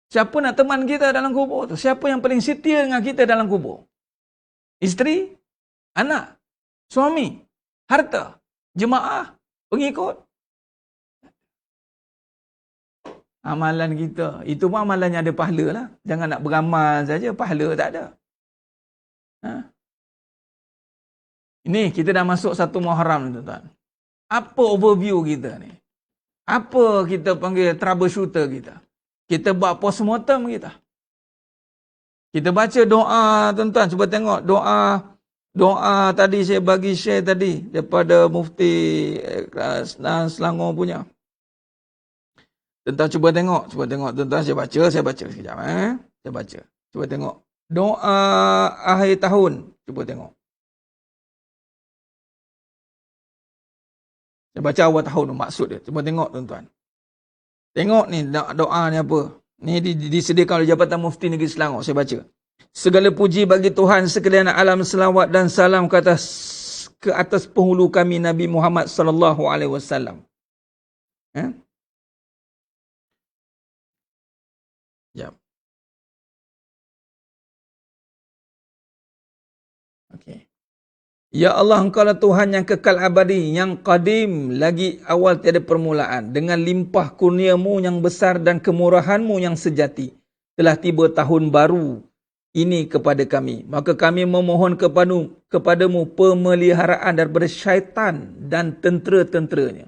Siapa nak teman kita dalam kubur tu? Siapa yang paling setia dengan kita dalam kubur? Isteri, anak, suami, harta, jemaah, pengikut. Amalan kita, itu pun amalan yang ada pahala lah. Jangan nak beramal saja, pahala tak ada. Ini kita dah masuk 1 Muharram, tuan-tuan. Apa overview kita ni? Apa kita panggil troubleshooter kita? Kita buat postmortem kita. Kita baca doa, tuan-tuan. Cuba tengok doa tadi saya bagi share tadi daripada Mufti Selangor punya. Tuan-tuan cuba tengok tuan-tuan, saya baca sekejap Saya baca. Cuba tengok. Doa akhir tahun. Cuba tengok. Saya baca awal tahun maksud dia. Cuba tengok tuan-tuan. Tengok ni doa ni apa. Ni disediakan oleh Jabatan Mufti Negeri Selangor. Saya baca. Segala puji bagi Tuhan sekalian alam, selawat dan salam ke atas penghulu kami Nabi Muhammad sallallahu alaihi wasallam. Jap. Okey. Ya Allah, Engkaulah Tuhan yang kekal abadi, yang qadim, lagi awal tiada permulaan. Dengan limpah kurniamu yang besar dan kemurahanmu yang sejati, telah tiba tahun baru ini kepada kami. Maka kami memohon kepadamu pemeliharaan daripada syaitan dan tentera-tenteranya.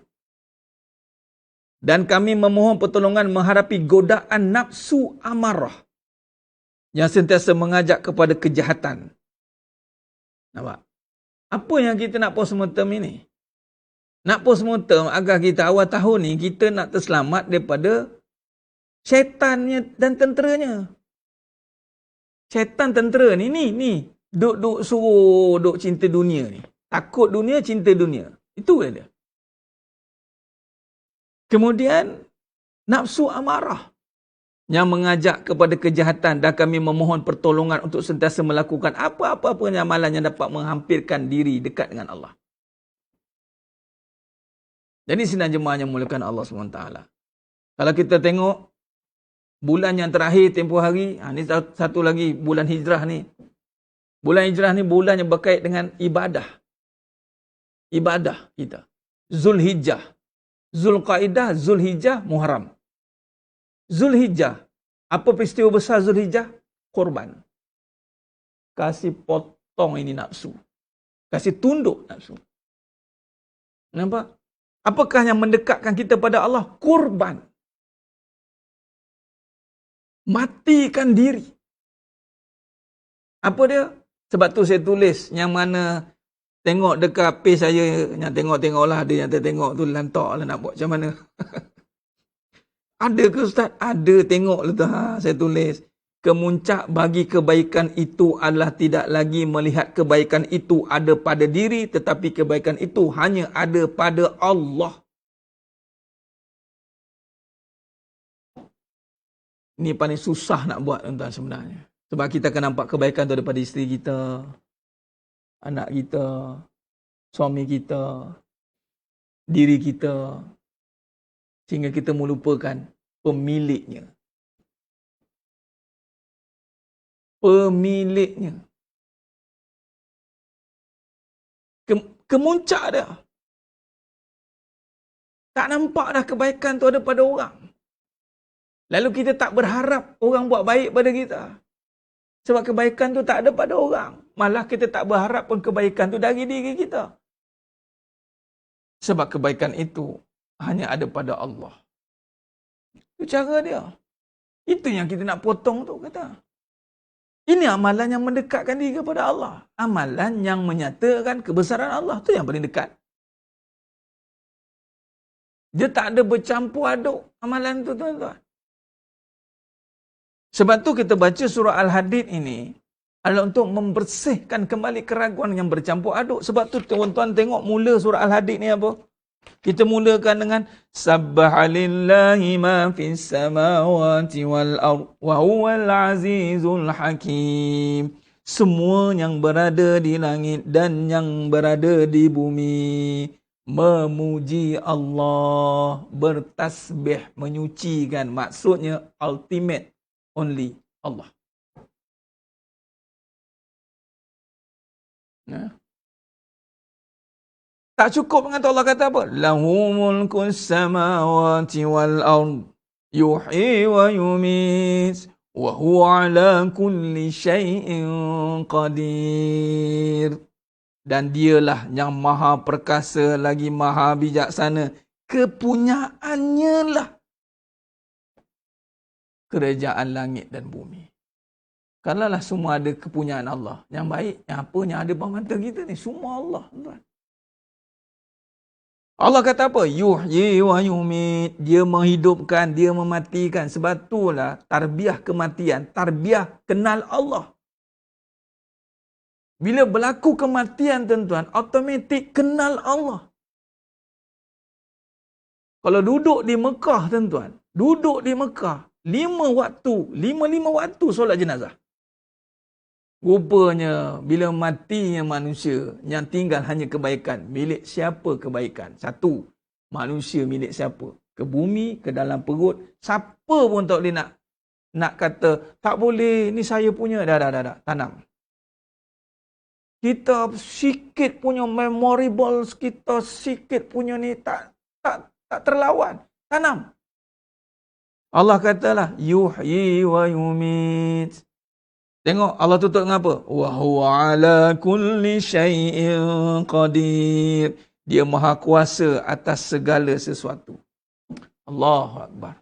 Dan kami memohon pertolongan menghadapi godaan nafsu amarah yang sentiasa mengajak kepada kejahatan. Nampak? Apa yang kita nak postmortem ini? Nak postmortem agar kita awal tahun ni kita nak terselamat daripada syaitannya dan tenteranya. Syaitan tentera ni duk suruh duk cinta dunia ni. Takut dunia, cinta dunia. Itu dia. Kemudian nafsu amarah yang mengajak kepada kejahatan, dan kami memohon pertolongan untuk sentiasa melakukan apa-apa amalan yang dapat menghampirkan diri dekat dengan Allah. Jadi sidang jemaah yang muliakan Allah SWT. Kalau kita tengok bulan yang terakhir tempoh hari, ni satu lagi bulan hijrah ni. Bulan hijrah ni bulan yang berkait dengan ibadah. Ibadah kita. Zulhijjah, Zulqaidah, Zulhijjah, Muharram. Zulhijjah. Apa peristiwa besar Zulhijjah? Korban. Kasih potong ini nafsu. Kasih tunduk nafsu. Nampak? Apakah yang mendekatkan kita pada Allah? Korban. Matikan diri. Apa dia? Sebab tu saya tulis yang mana tengok dekat page saya, yang tengok-tengoklah, ada yang tertengok tu lantak lah nak buat macam mana. Ada ke Ustaz? Ada, tengoklah tu. Saya tulis. Kemuncak bagi kebaikan itu adalah tidak lagi melihat kebaikan itu ada pada diri, tetapi kebaikan itu hanya ada pada Allah. Ini paling susah nak buat tuan-tuan sebenarnya. Sebab kita akan nampak kebaikan itu daripada isteri kita, anak kita, suami kita, diri kita. Sehingga kita melupakan pemiliknya. Pemiliknya. Kemuncak dia. Tak nampak dah kebaikan tu ada pada orang. Lalu kita tak berharap orang buat baik pada kita. Sebab kebaikan tu tak ada pada orang. Malah kita tak berharap pun kebaikan tu dari diri kita. Sebab kebaikan itu hanya ada pada Allah. Itu cara dia. Itu yang kita nak potong tu, kata. Ini amalan yang mendekatkan diri kepada Allah. Amalan yang menyatakan kebesaran Allah. Itu yang paling dekat. Dia tak ada bercampur aduk amalan tu, tuan-tuan. Sebab tu kita baca surah Al-Hadid ini adalah untuk membersihkan kembali keraguan yang bercampur aduk. Sebab tu tuan-tuan tengok mula surah Al-Hadid ni apa? Kita mulakan dengan Sabbaha lillahi ma fis samawati wal ard wa huwal azizul hakim. Semua yang berada di langit dan yang berada di bumi memuji Allah, bertasbih, menyucikan. Maksudnya ultimate only Allah. Nah. Tak cukup dengan Allah kata apa? Lahu mulkus samawati wal ard yuhyi wa yumiit wa huwa ala kulli syai'in qadir. Dan dialah yang maha perkasa lagi maha bijaksana. Kepunyaannya lah kerajaan langit dan bumi. Kalaulah semua ada kepunyaan Allah, yang baik, yang apa, yang ada bawah mata kita ni, semua Allah. Allah kata apa? Yuhyi wa yumit. Dia menghidupkan, dia mematikan. Sebab itulah tarbiyah kematian, tarbiyah kenal Allah. Bila berlaku kematian, tuan-tuan, automatik kenal Allah. Kalau duduk di Mekah, tuan-tuan, duduk di Mekah, 5 waktu solat jenazah. Rupanya bila matinya manusia, yang tinggal hanya kebaikan. Milik siapa kebaikan? Satu, manusia milik siapa? Ke bumi, ke dalam perut. Siapa pun tak boleh nak kata, tak boleh, ni saya punya. Dah. Tanam. Kita sikit punya memorable, kita sikit punya ni tak terlawan. Tanam. Allah katalah, yuhyi wa yumit. Tengok Allah tutup dengan apa? Wa huwa ala kulli syai'in qadir. Dia maha kuasa atas segala sesuatu. Allahu Akbar.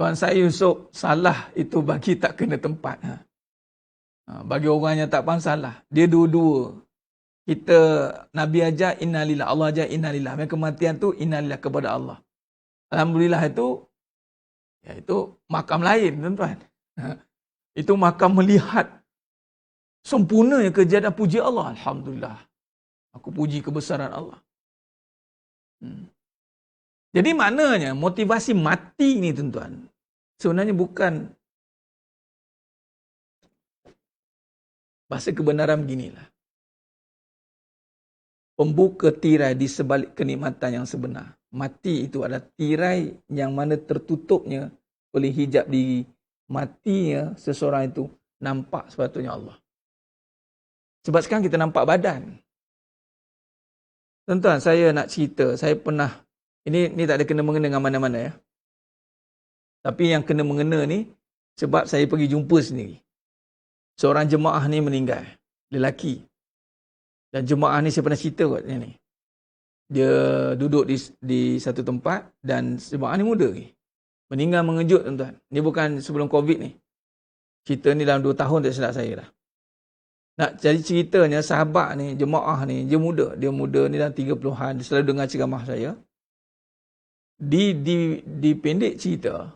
Tuan saya Yusof, salah itu bagi tak kena tempat. Bagi orang yang tak faham salah. Dia dua-dua. Kita, Nabi ajar innalillah, Allah ajar innalillah. Kematian tu innalillah kepada Allah. Alhamdulillah itu makam lain, tuan-tuan. Itu makam melihat sempurnanya kejadian, puji Allah. Alhamdulillah. Aku puji kebesaran Allah. Jadi maknanya motivasi mati ni, tuan-tuan, sebenarnya bukan, bahasa kebenaran beginilah. Pembuka tirai di sebalik kenikmatan yang sebenar. Mati itu adalah tirai yang mana tertutupnya oleh hijab diri. Matinya seseorang itu nampak sepatutnya Allah. Sebab sekarang kita nampak badan. Tuan-tuan, saya nak cerita, saya pernah, ini tak ada kena-mengena dengan mana-mana ya. Tapi yang kena-mengena ni, sebab saya pergi jumpa sendiri. Seorang jemaah ni meninggal, lelaki. Dan jemaah ni saya pernah cerita kot ni. Dia duduk di satu tempat dan jemaah ni muda lagi. Meninggal mengejut, tuan-tuan. Ni bukan sebelum Covid ni. Cerita ni dalam 2 tahun tak silap saya dah. Nak jadi ceritanya, sahabat ni, jemaah ni, dia muda ni dalam 30-an. Dia selalu dengar ceramah saya. Di pendek cerita,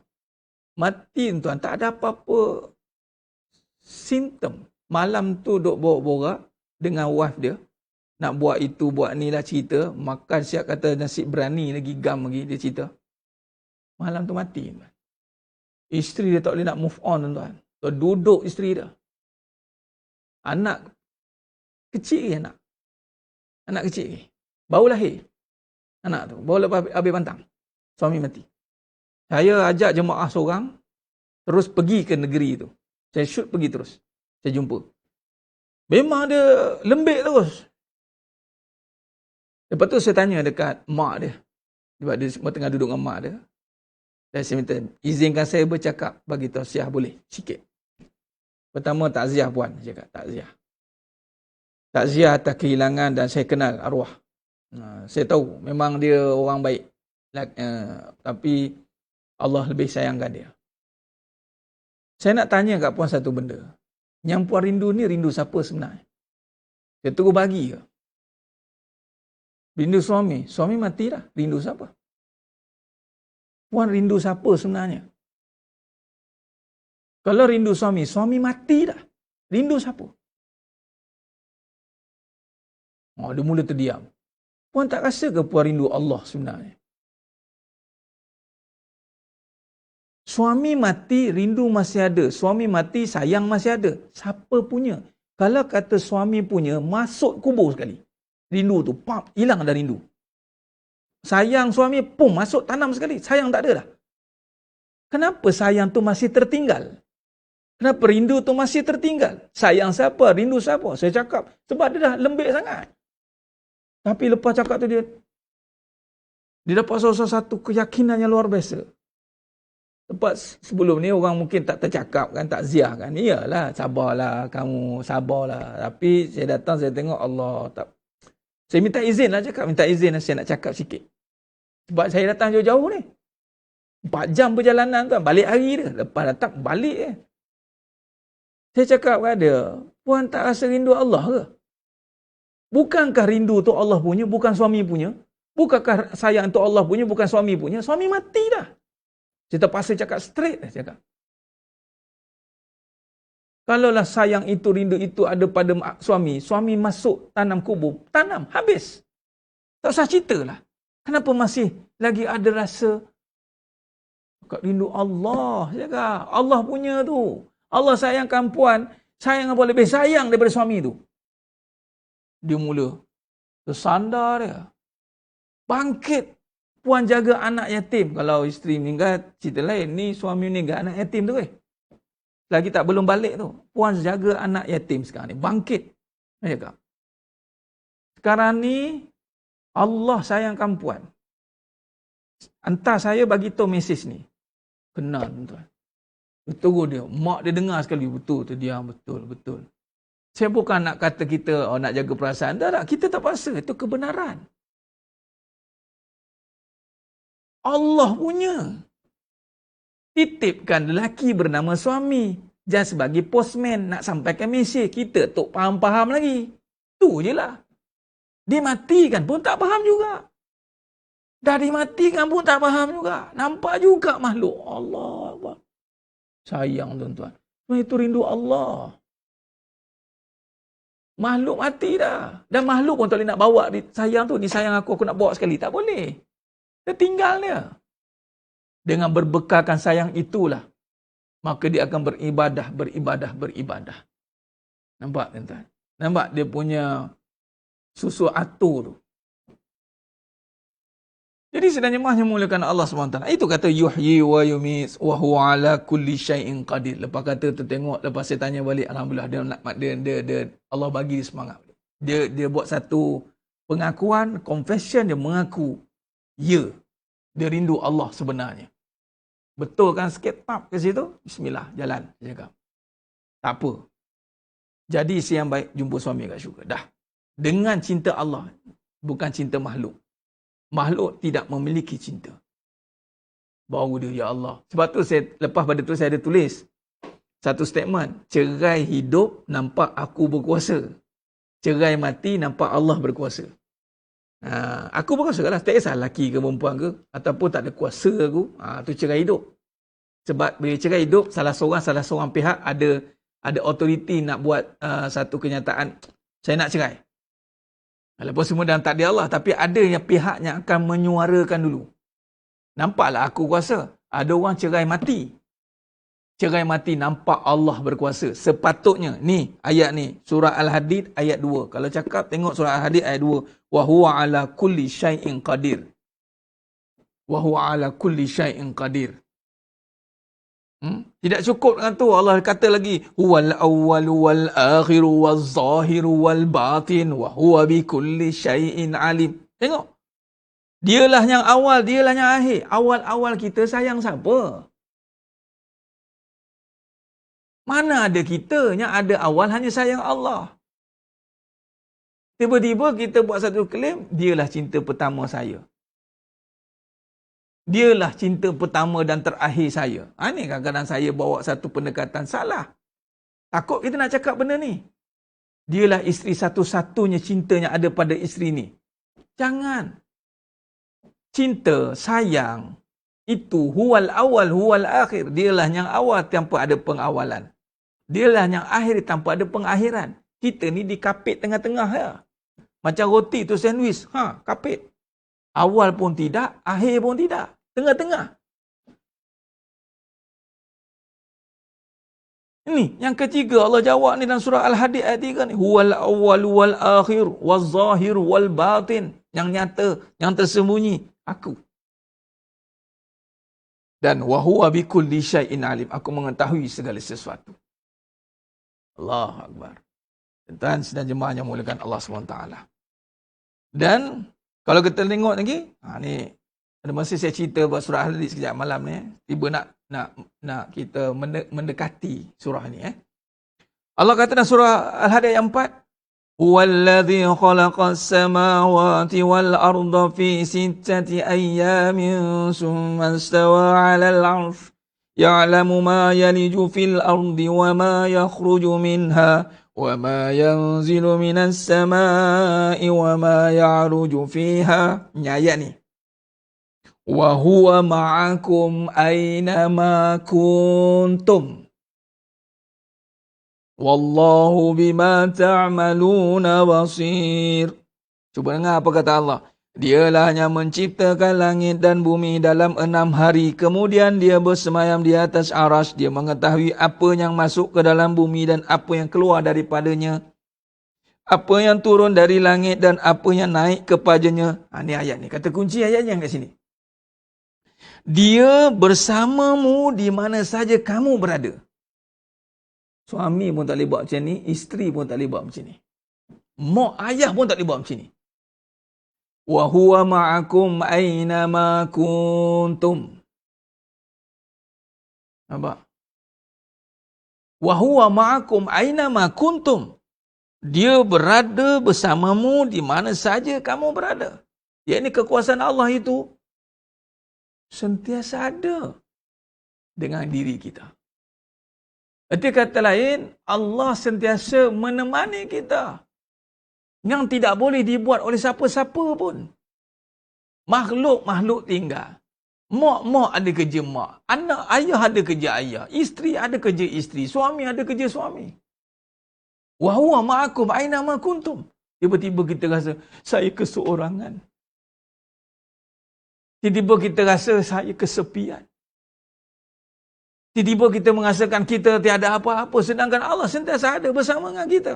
mati, tuan, tak ada apa-apa simptom. Malam tu duk borak-borak dengan wife dia, nak buat itu, buat ni lah cerita, makan siap kata nasi berani lagi, gam lagi, dia cerita. Malam tu mati. Isteri dia tak boleh nak move on, tuan-tuan. Duduk isteri dia. Anak kecil lagi, anak kecil lagi. Baru lahir. Anak tu, baru lepas habis pantang. Suami mati. Saya ajak jemaah seorang, terus pergi ke negeri tu. Saya shoot pergi terus. Saya jumpa. Memang dia lembik terus. Lepas tu saya tanya dekat mak dia. Sebab dia tengah duduk dengan mak dia. Dan saya minta, izinkan saya bercakap bagi tausiah, boleh? Sikit. Pertama, takziah puan. Saya cakap, takziah. Takziah atas kehilangan dan saya kenal arwah. Saya tahu memang dia orang baik. Tapi Allah lebih sayangkan dia. Saya nak tanya kat puan satu benda. Yang puan rindu ni rindu siapa sebenarnya? Dia terus bagi ke? Rindu suami. Suami mati dah. Rindu siapa? Puan rindu siapa sebenarnya? Kalau rindu suami, suami mati dah. Rindu siapa? Dia mula terdiam. Puan tak rasa ke puan rindu Allah sebenarnya? Suami mati, rindu masih ada. Suami mati, sayang masih ada. Siapa punya? Kalau kata suami punya, masuk kubur sekali. Rindu tu, pap, hilang dah rindu. Sayang suami, pum, masuk tanam sekali. Sayang tak ada dah. Kenapa sayang tu masih tertinggal? Kenapa rindu tu masih tertinggal? Sayang siapa? Rindu siapa? Saya cakap, sebab dia dah lembik sangat. Tapi lepas cakap tu dia dapat satu keyakinan yang luar biasa. Lepas sebelum ni orang mungkin tak tercakap kan, tak ziah kan. Iyalah, sabarlah kamu, sabarlah. Tapi saya datang, saya tengok Allah tak. Saya minta izin lah cakap, minta izin lah saya nak cakap sikit. Sebab saya datang jauh-jauh ni. 4 jam perjalanan tu, balik hari dia. Lepas datang, balik je. Saya cakap kat dia, puan tak rasa rindu Allah ke? Bukankah rindu tu Allah punya, bukan suami punya? Bukankah sayang tu Allah punya, bukan suami punya? Suami mati dah. Saya terpaksa cakap straight dah cakap. Kalaulah sayang itu, rindu itu ada pada suami, suami masuk tanam kubur, tanam, habis. Tak usah cerita lah. Kenapa masih lagi ada rasa rindu Allah? Cakap, Allah punya tu. Allah sayangkan puan, sayang apa lebih sayang daripada suami tu. Dia mula tersandar dia. Bangkit. Puan jaga anak yatim. Kalau isteri meninggal, cerita lain. Ni suami meninggal, anak yatim tu. Lagi tak belum balik tu. Puan jaga anak yatim sekarang ni. Bangkit. Dia cakap. Sekarang ni, Allah sayangkan puan. Hantar saya bagi tahu mesej ni. Benar tuan. Betul dia. Mak dia dengar sekali. Betul tu dia. Betul, betul. Saya bukan nak kata kita nak jaga perasaan. Tak. Kita tak paksa. Itu kebenaran. Allah punya. Titipkan lelaki bernama suami. Jangan sebagai postman nak sampaikan mesej. Kita tak faham-faham lagi. Tu je lah. Dia matikan pun tak faham juga. Dah dimatikan pun tak faham juga. Nampak juga makhluk. Allah. Sayang tuan-tuan. Itu rindu Allah. Makhluk mati dah. Dan makhluk pun tak boleh nak bawa sayang tu. Ni sayang aku nak bawa sekali. Tak boleh. Dia tinggal dia. Dengan berbekalkan sayang itulah. Maka dia akan beribadah. Nampak tuan-tuan? Nampak dia punya susu atur tu. Jadi sebenarnya mahnya mulakan Allah SWT. Itu kata yuhyi wa yumis wa huwa ala kulli syai'in qadir. Lepas kata tu tengok, lepas saya tanya balik, alhamdulillah dia Allah bagi dia semangat. Dia buat satu pengakuan, confession, dia mengaku ya, dia rindu Allah sebenarnya. Betul kan sikit tap ke situ? Bismillah, jalan. Dia cakap. Tak apa. Jadi isteri yang baik, jumpa suami kat syurga. Dah. Dengan cinta Allah, bukan cinta makhluk. Makhluk tidak memiliki cinta. Baru dia, ya Allah. Sebab tu saya, lepas pada tu saya ada tulis satu statement. Cerai hidup, nampak aku berkuasa. Cerai mati, nampak Allah berkuasa. Aku berkuasa lah. Tak kisah lelaki ke perempuan ke. Ataupun tak ada kuasa aku. Tu cerai hidup. Sebab bila cerai hidup, salah seorang pihak ada autoriti nak buat satu kenyataan. Saya nak cerai. Walaupun semua dalam takdir Allah. Tapi ada yang pihak yang akan menyuarakan dulu. Nampaklah aku kuasa. Ada orang cerai mati. Cerai mati nampak Allah berkuasa. Sepatutnya. Ni ayat ni. Surah Al-Hadid ayat 2. Kalau cakap tengok surah Al-Hadid ayat 2. Wa huwa ala kulli syai'in qadir. Wa huwa ala kulli syai'in qadir. Tidak cukup dengan tu. Allah kata lagi. Huwal awwalu wal akhiru wal zahiru wal batin. Wa huwa bi kulli syai'in alim. Tengok. Dialah yang awal, dialah yang akhir. Awal-awal kita sayang siapa? Mana ada kita yang ada awal hanya sayang Allah. Tiba-tiba kita buat satu klaim, dialah cinta pertama saya. Dialah cinta pertama dan terakhir saya. Ini kadang-kadang saya bawa satu pendekatan salah. Takut kita nak cakap benda ni. Dialah isteri satu-satunya cinta yang ada pada isteri ni. Jangan. Cinta, sayang, itu huwal awal, huwal akhir. Dialah yang awal tanpa ada pengawalan. Dialah yang akhir tanpa ada pengakhiran. Kita ni dikapit tengah-tengah ya. Macam roti tu sandwich. Kapit. Awal pun tidak, akhir pun tidak. Tengah-tengah. Ini yang ketiga Allah jawab ni dalam surah Al-Hadid ayat 3 ni. Huwal awwal wal akhir wal zahir wal batin. Yang nyata, yang tersembunyi. Aku. Dan wa huwa bi kulli syai'in alim. Aku mengetahui segala sesuatu. Allahu Akbar. Tuan dan jemaah yang muliakan Allah SWT. Dan kalau kita tengok lagi, ni ada masa saya cerita buat surah Al-Hadid sekejap malam ni, tiba nak nak kita mendekati surah ni. Allah kata dalam surah Al-Hadid ayat 4, "Huwallazi khalaqas samawati wal arda fi sittati ayyamin tsumma istawa 'alal 'arsy ya'lamu ma yaliju fil ardi wa ma yakhruju minha wa ma yanzilu minas samai wa ma ya'ruju fiha." Ini ayat ni. "Wa huwa ma'akum aina ma kuntum. Wallahu bima ta'maluna basir." Cuba dengar apa kata Allah. Dialah yang menciptakan langit dan bumi dalam 6 hari. Kemudian dia bersemayam di atas arasy. Dia mengetahui apa yang masuk ke dalam bumi dan apa yang keluar daripadanya. Apa yang turun dari langit dan apa yang naik kepadanya. Ini ayat ni. Kata kunci ayatnya kat sini. Dia bersamamu di mana saja kamu berada. Suami pun tak boleh buat macam ni. Isteri pun tak boleh buat macam ni. Mak ayah pun tak boleh buat macam ni. Wa huwa ma'akum aina ma kuntum. Nampak? Wa huwa ma'akum aina ma kuntum. Dia berada bersamamu di mana saja kamu berada. Yang ini kekuasaan Allah itu sentiasa ada dengan diri kita. Arti kata lain, Allah sentiasa menemani kita. Yang tidak boleh dibuat oleh siapa-siapa pun. Makhluk-makhluk tinggal. Mak ada kerja mak. Anak ayah ada kerja ayah. Isteri ada kerja isteri. Suami ada kerja suami. Wa huwa ma'akum aina ma kuntum. Tiba-tiba kita rasa, saya keseorangan. Tiba-tiba kita rasa, saya kesepian. Tiba-tiba kita merasakan kita tiada apa-apa. Sedangkan Allah sentiasa ada bersama dengan kita.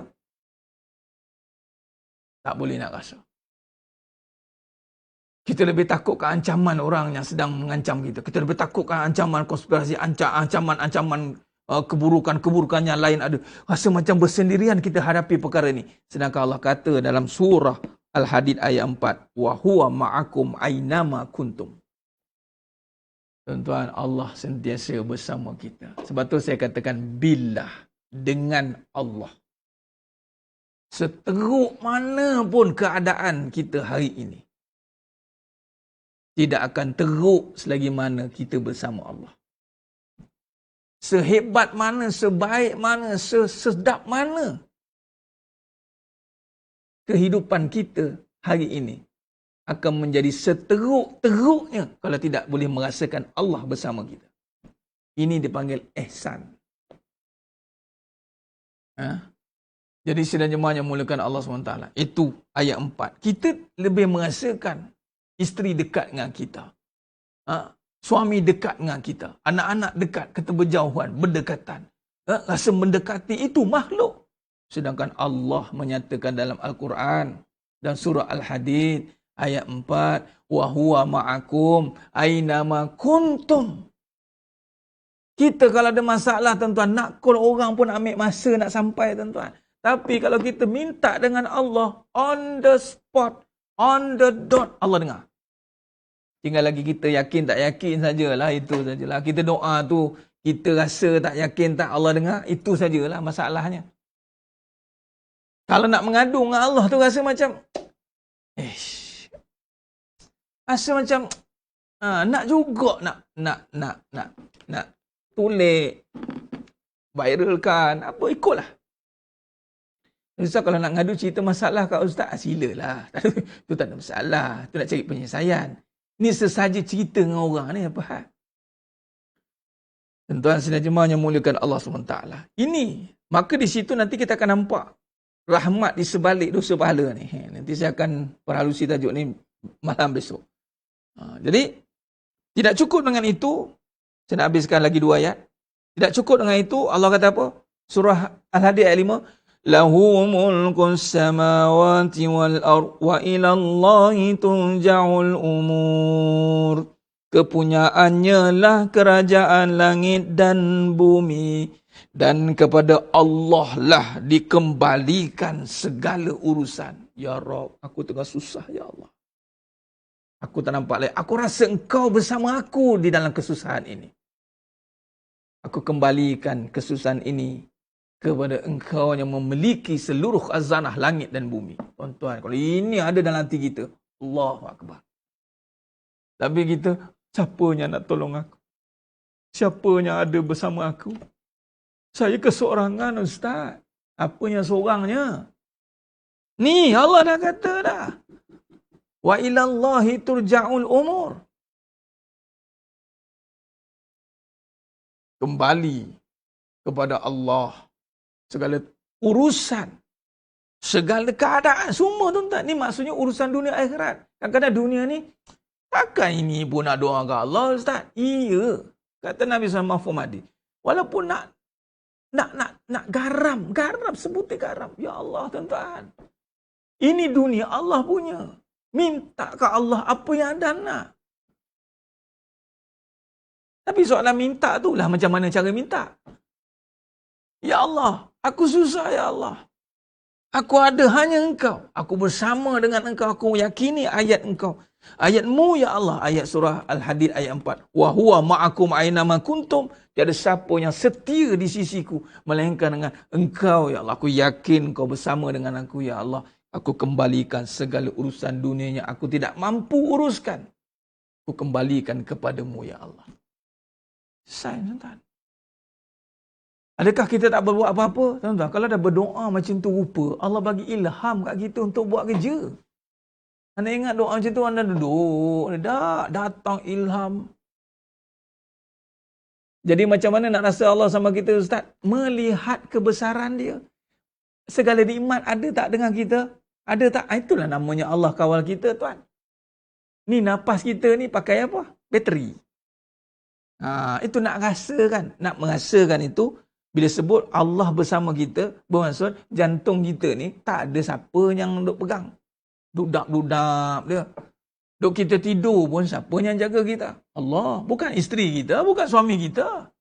Tak boleh nak rasa. Kita lebih takut ke ancaman orang yang sedang mengancam kita. Kita lebih takut ke ancaman konspirasi, ancaman keburukan-keburukan yang lain ada. Rasa macam bersendirian kita hadapi perkara ini. Sedangkan Allah kata dalam surah Al-Hadid ayat 4, "Wa huwa ma'akum ainama kuntum." Tuan-tuan, Allah sentiasa bersama kita. Sebab tu saya katakan billah, dengan Allah. Seteruk mana pun keadaan kita hari ini, tidak akan teruk selagi mana kita bersama Allah. Sehebat mana, sebaik mana, sesedap mana kehidupan kita hari ini akan menjadi seteruk-teruknya kalau tidak boleh merasakan Allah bersama kita. Ini dipanggil ihsan. Jadi sidang jemaah yang mulakan Allah SWT. Itu ayat 4. Kita lebih merasakan isteri dekat dengan kita. Suami dekat dengan kita. Anak-anak dekat, kita berjauhan, berdekatan. Rasa mendekati itu makhluk. Sedangkan Allah menyatakan dalam Al-Quran dan surah Al-Hadid ayat 4, "Wa huwa ma'akum ainama kuntum." Kita kalau ada masalah, tuan-tuan, nak call orang pun ambil masa nak sampai, tuan-tuan. Tapi kalau kita minta dengan Allah, on the spot, on the dot, Allah dengar. Tinggal lagi kita yakin tak yakin sajalah, itu sajalah. Kita doa tu, kita rasa tak yakin tak Allah dengar, itu sajalah masalahnya. Kalau nak mengadu dengan Allah tu rasa macam, rasa macam, nak juga nak tulis, viralkan, apa ikutlah. Ustaz kalau nak ngadu cerita masalah kat Ustaz, silalah. Itu tak ada masalah. Itu nak cari penyelesaian. Ini sesaja cerita dengan orang ni, apa hal? Tuan-tuan sidang jemaah yang muliakan Allah SWT. Ini, maka di situ nanti kita akan nampak rahmat di sebalik dosa pahala ni. Nanti saya akan perhalusi tajuk ni malam besok. Jadi, tidak cukup dengan itu. Saya nak habiskan lagi 2 ayat. Tidak cukup dengan itu, Allah kata apa? Surah Al-Hadid ayat 5. Lahu mulkus samawati wal ard wa ila Allahi turja'ul umur. Kepunyaannya lah kerajaan langit dan bumi, dan kepada Allah lah dikembalikan segala urusan. Ya Rabb, aku tengah susah, ya Allah. Aku tak nampak lain. Aku rasa engkau bersama aku di dalam kesusahan ini. Aku kembalikan kesusahan ini kepada Engkau yang memiliki seluruh khazanah langit dan bumi. Tuan-tuan, kalau ini ada dalam hati kita, Allahu Akbar. Tapi kita, siapa yang nak tolong aku? Siapa yang ada bersama aku? Saya keseorangan, Ustaz. Apanya seorangnya? Ni Allah dah kata dah. Wa ilallahi turja'ul umur. Kembali kepada Allah. Segala urusan. Segala keadaan. Semua tuan-tuan. Ni maksudnya urusan dunia akhirat. Kadang-kadang dunia ni, takkan ini pun nak doa ke Allah, Ustaz? Iya. Kata Nabi SAW. Walaupun nak garam sebutir garam. Ya Allah, tuan-tuan. Ini dunia Allah punya. Minta ke Allah apa yang anda nak. Tapi soalan minta tu lah macam mana cara minta. Ya Allah, aku susah ya Allah. Aku ada hanya Engkau. Aku bersama dengan Engkau. Aku yakini ayat Engkau. Ayatmu ya Allah. Ayat surah Al-Hadid ayat 4. Wa huwa ma'akum aynama kuntum. Tiada siapa yang setia di sisiku. Melainkan dengan Engkau ya Allah. Aku yakin Engkau bersama dengan aku ya Allah. Aku kembalikan segala urusan dunia yang aku tidak mampu uruskan. Aku kembalikan kepadamu ya Allah. Sayang tuan-tuan. Adakah kita tak berbuat apa-apa? Tuan-tuan, kalau dah berdoa macam tu rupa, Allah bagi ilham kat kita untuk buat kerja. Anda ingat doa macam tu, anda duduk, dah datang ilham. Jadi macam mana nak rasa Allah sama kita, Ustaz? Melihat kebesaran dia. Segala nikmat ada tak dengan kita? Ada tak? Itulah namanya Allah kawal kita, tuan. Ni nafas kita ni pakai apa? Bateri. Itu nak rasakan. Nak merasakan itu, bila sebut Allah bersama kita, bermaksud jantung kita ni tak ada siapa yang duk pegang. Dudap-dudap dia. Duk kita tidur pun siapa yang jaga kita? Allah. Bukan isteri kita, bukan suami kita.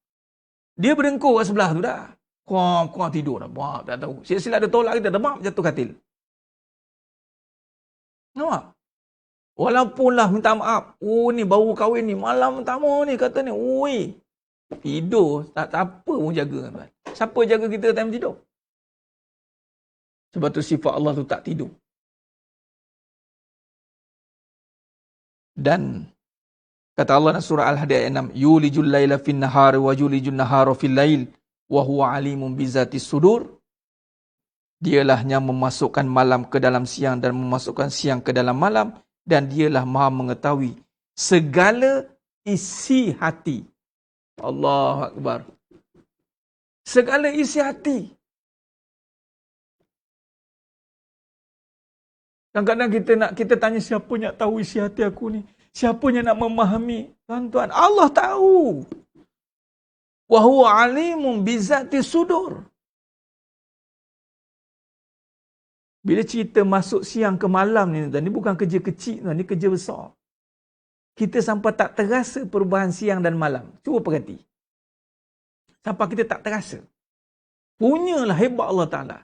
Dia berdengkur kat sebelah tu dah. Kau tidur dah. Buat tak tahu. Sila ada tolak kita, demam jatuh katil. Nampak? Walaupunlah minta maaf. Oh ni baru kahwin ni. Malam pertama ni kata ni. Ui. Tidur. Tak apa pun jaga. Siapa jaga kita time tidur? Sebab tu sifat Allah tu tak tidur. Dan kata Allah dalam surah Al-Hadid ayat 6. Yulijul layla fin nahari wa yulijul nahara fil lail. Wa huwa alimun bizatis sudur. Dialah yang memasukkan malam ke dalam siang dan memasukkan siang ke dalam malam. Dan dialah maha mengetahui segala isi hati. Allahu Akbar. Segala isi hati. Kadang-kadang kita tanya siapa yang tahu isi hati aku ni? Siapa yang nak memahami? Tuan-tuan, Allah tahu. Wa huwa alimun bizati sudur. Bila cerita masuk siang ke malam ni, tuan, ni bukan kerja kecil, tuan, ni kerja besar. Kita sampai tak terasa perubahan siang dan malam. Cuba perhati. Sampai kita tak terasa. Punyalah hebat Allah Ta'ala.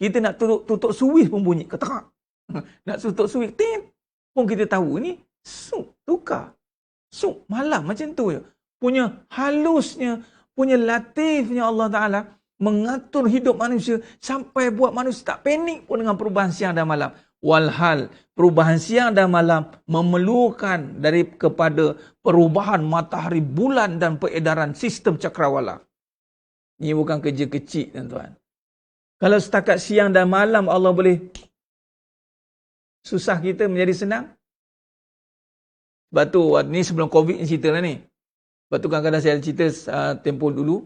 Kita nak tutup suwis pun bunyi. Keterak. Nak tutup suwis. Tip. Pun kita tahu ni. Tukar. Malam macam tu je. Punya halusnya. Punya latifnya Allah Ta'ala. Mengatur hidup manusia. Sampai buat manusia tak panik pun dengan perubahan siang dan malam. Walhal perubahan siang dan malam memerlukan kepada perubahan matahari, bulan dan peredaran sistem cakrawala. Ini bukan kerja kecil, tuan-tuan. Kalau setakat siang dan malam Allah boleh susah kita menjadi senang. Sebab tu, ni sebelum COVID ni cerita lah ni. Sebab tu kadang-kadang saya cerita tempoh dulu,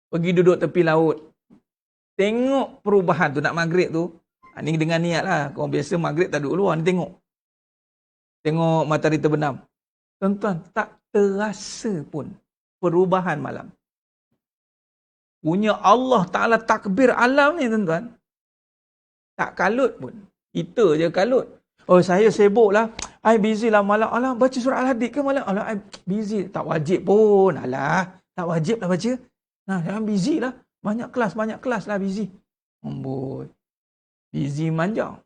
pergi duduk tepi laut. Tengok perubahan tu, nak maghrib tu. Ni dengan niat lah. Kalau biasa maghrib tak duduk luar, ni tengok. Tengok matahari terbenam. Tuan-tuan, tak terasa pun perubahan malam. Punya Allah Ta'ala takbir alam ni, tuan-tuan. Tak kalut pun. Kita je kalut. Oh, saya sibuk lah. I busy lah malam. Alah, baca surah Al-Hadid ke malam? Alah, I busy. Tak wajib pun. Alah, tak wajib lah baca. Nah, jangan busy lah. Banyak kelas lah busy. Amboi. Busy manjang.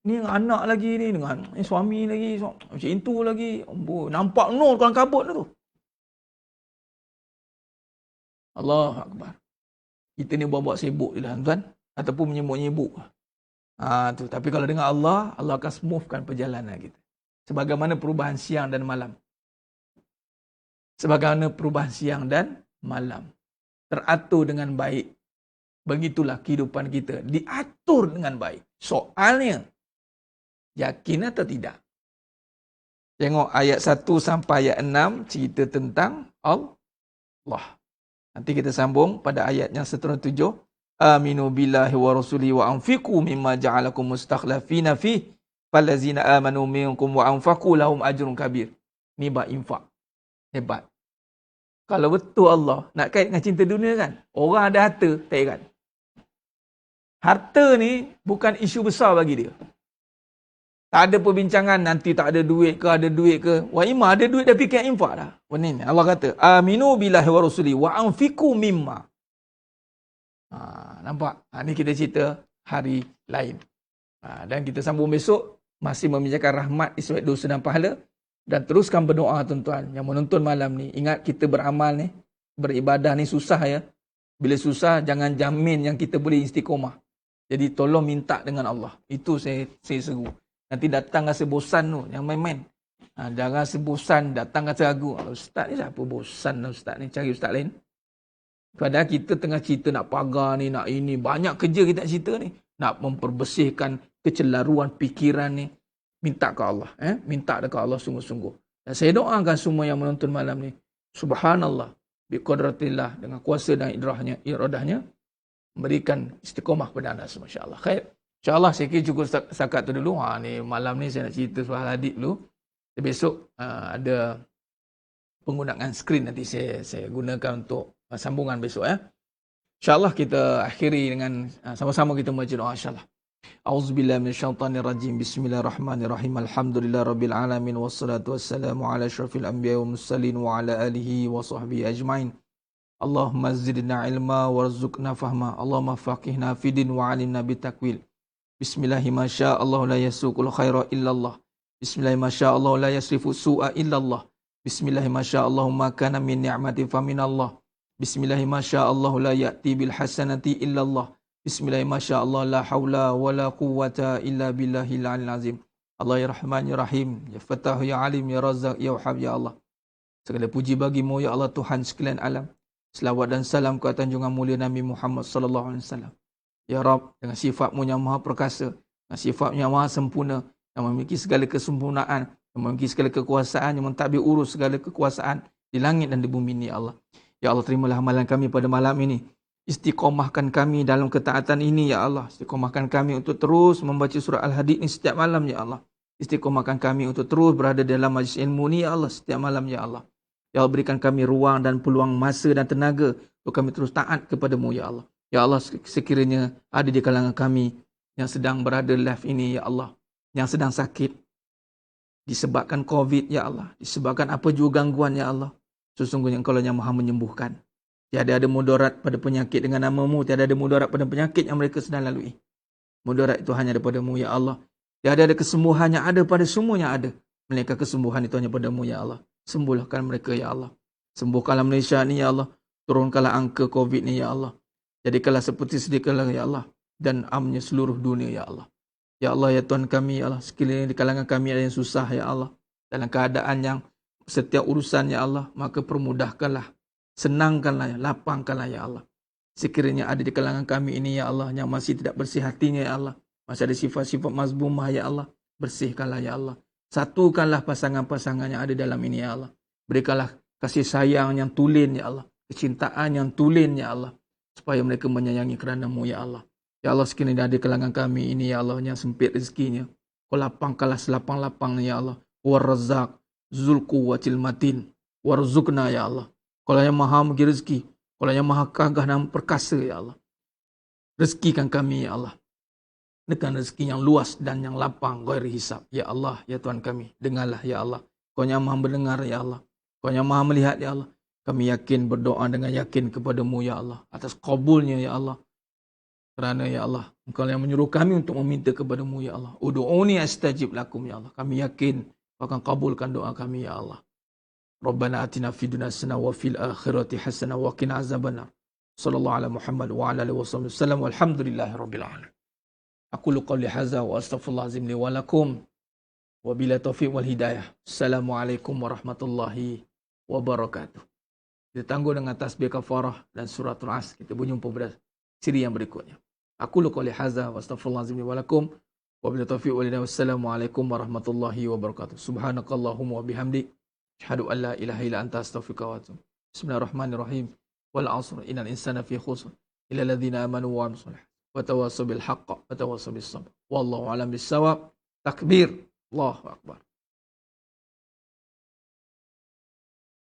Ni dengan anak lagi ni. Dengan suami lagi. Macam itu lagi. Amboi. Nampak nur dalam kabut tu. Allahu Akbar. Kita ni buat-buat sibuk je lah tuan. Ataupun menyibuk-nyibuk. Tu. Tapi kalau dengan Allah, Allah akan smoothkan perjalanan kita. Sebagaimana perubahan siang dan malam. Sebagaimana perubahan siang dan malam. Teratur dengan baik. Begitulah kehidupan kita. Diatur dengan baik. Soalnya, yakin atau tidak? Tengok ayat 1 sampai ayat 6 cerita tentang Allah. Nanti kita sambung pada ayat yang seterusnya 7. Aminu billahi wa rasulihi wa anfiqu mimma ja'alakum mustakhlafina fi falazina amanu minkum wa anfaqu lahum ajrun kabir. Ni bab infak. Hebat. Kalau betul Allah nak kait dengan cinta dunia kan? Orang ada harta, tak ikat. Harta ni bukan isu besar bagi dia. Tak ada perbincangan nanti tak ada duit ke, ada duit ke. Wah imam ada duit dah fikir infak dah. Ni Allah kata, aminu billahi wa rasuli wa anfiqu mimma. Nampak? Ni kita cerita hari lain. Dan kita sambung besok masih membicarakan rahmat, isbat dosa dan pahala. Dan teruskan berdoa tuan-tuan yang menonton malam ni. Ingat kita beramal ni, beribadah ni susah ya. Bila susah jangan jamin yang kita boleh istiqomah. Jadi tolong minta dengan Allah. Itu saya seru. Nanti datang rasa bosan tu, yang main-main. Jangan rasa bosan, datang rasa ragu. Ustaz ni siapa bosan ustaz ni, cari ustaz lain. Padahal kita tengah cerita nak pagar ni, nak ini. Banyak kerja kita nak cerita ni. Nak memperbersihkan kecelaruan fikiran ni. Minta ke Allah. Minta dekat Allah sungguh-sungguh. Dan saya doakan semua yang menonton malam ni. Subhanallah. Biqudratillah. Dengan kuasa dan iradahnya. Memberikan istiqomah kepada anda semua. InsyaAllah. Khair. InsyaAllah saya kira cukup setakat tu dulu. Ni malam ni saya nak cerita soal hadith dulu. Besok ada penggunaan skrin nanti saya gunakan untuk sambungan besok ya. InsyaAllah kita akhiri dengan sama-sama kita membaca doa insyaAllah. A'udzubillahi minasyaitonirrajim. Bismillahirrahmanirrahim. Alhamdulillahirabbil alamin wassalatu wassalamu ala asyrafil anbiya'i wal mursalin wa ala alihi wa sahbihi ajmain. Allahumma zidna ilma warzuqna fahma. Allahumma faqihna fidin wa alimna bitakwil. Bismillahi masyaallah la yasuqul khaira illallah. Bismillahi masyaallah la yasrifu su'a illallah. Bismillahi masyaallah ma kana min ni'mati faminallah. Bismillahi masyaallah la ya'ti bil hasanati illallah. Bismillahi masyaallah la haula wa la quwwata illa billahil aliyil azim. Allah ya Rahman ya Rahim, ya Fattah ya Alim ya Razzaq ya Wahhab ya Allah. Segala puji bagimu ya Allah Tuhan sekalian alam. Selawat dan salam ke atas junjungan mulia Nabi Muhammad sallallahu alaihi wasallam. Ya Rabb, dengan sifat-Mu yang maha perkasa, dengan sifat-Mu yang maha sempurna, yang memiliki segala kesempurnaan, yang memiliki segala kekuasaan, yang mentadbir urus segala kekuasaan di langit dan di bumi ini ya Allah. Ya Allah, terimalah amalan kami pada malam ini. Istiqomahkan kami dalam ketaatan ini ya Allah. Istiqomahkan kami untuk terus membaca surah Al-Hadid ini setiap malam ya Allah. Istiqomahkan kami untuk terus berada dalam majlis ilmu ni ya Allah setiap malam ya Allah. Ya Allah, berikan kami ruang dan peluang masa dan tenaga untuk kami terus taat kepada-Mu ya Allah. Ya Allah, sekiranya ada di kalangan kami yang sedang berada live ini ya Allah, yang sedang sakit disebabkan COVID ya Allah, disebabkan apa juga gangguan ya Allah, sesungguhnya Engkau lah yang maha menyembuhkan. Tiada ada mudarat pada penyakit dengan nama-Mu, tiada ada mudarat pada penyakit yang mereka sedang lalui. Mudarat itu hanya daripada-Mu ya Allah. Tiada ada kesembuhan yang ada pada semua yang ada, melainkan kesembuhan itu hanya pada-Mu ya Allah. Sembuhkan mereka ya Allah. Sembuhkanlah Malaysia ni ya Allah. Turunkanlah angka COVID ni ya Allah. Jadikanlah seperti sedia kala ya Allah. Dan amnya seluruh dunia ya Allah. Ya Allah ya Tuhan kami ya Allah. Sekiranya di kalangan kami ada yang susah ya Allah. Dalam keadaan yang setiap urusan ya Allah. Maka permudahkanlah. Senangkanlah ya. Lapangkanlah ya Allah. Sekiranya ada di kalangan kami ini ya Allah. Yang masih tidak bersih hatinya ya Allah. Masih ada sifat-sifat mazbumah ya Allah. Bersihkanlah ya Allah. Satukanlah pasangan-pasangan yang ada dalam ini ya Allah. Berikanlah kasih sayang yang tulen ya Allah. Kecintaan yang tulen ya Allah. Supaya mereka menyayangi kerana-Mu ya Allah. Ya Allah, sekiranya ada di kalangan kami ini ya Allah yang sempit rezekinya. Kau lapangkanlah selapang-lapangnya ya Allah. War-Razzaq Zul Quwwatil Matin. Warzuqna ya Allah. Kau yang maha memberi rezeki. Kau yang maha gagah dan perkasa ya Allah. Rezekikan kami ya Allah. Dengan rezeki yang luas dan yang lapang, ghairi hisab. Ya Allah, ya Tuhan kami, dengarlah ya Allah. Kau yang maha mendengar ya Allah. Kau yang maha melihat ya Allah. Kami yakin berdoa dengan yakin kepada-Mu ya Allah. Atas kabulnya ya Allah. Kerana ya Allah, Engkau yang menyuruh kami untuk meminta kepada-Mu ya Allah. Udu'uni astajib lakum ya Allah. Kami yakin Kau akan kabulkan doa kami ya Allah. Rabbana atina fid dunya hasanah wa fil akhirati hasanah wa qina azabannar. Sallallahu ala Muhammad wa ala alihi wasallam walhamdulillahirabbil alamin. Aqulu qawli hadza wa astaghfirullahazim li wa lakum wa bila taufiq wal hidayah. Assalamualaikum warahmatullahi wabarakatuh. Kita tangguh dengan tasbih kafarah dan suratul Asr. Kita berjumpa pada siri yang berikutnya. Aqulu qawli hadza wa astaghfirullahazim li wa lakum wa bila taufiq wal hidayah. Wassalamualaikum warahmatullahi wabarakatuh. Subhanakallahumma wa bihamdik asyhadu an la ilaha illa anta astaghfiruka wa atubu. Bismillahirrahmanirrahim. Wal 'asr innal insana fi khusr illa alladhina amanu wa 'amilus shalihat wa tawassaw bil haqq wa tawassaw bis sabr. Wallahu a'lam bis shawab. Takbir. Allahu akbar.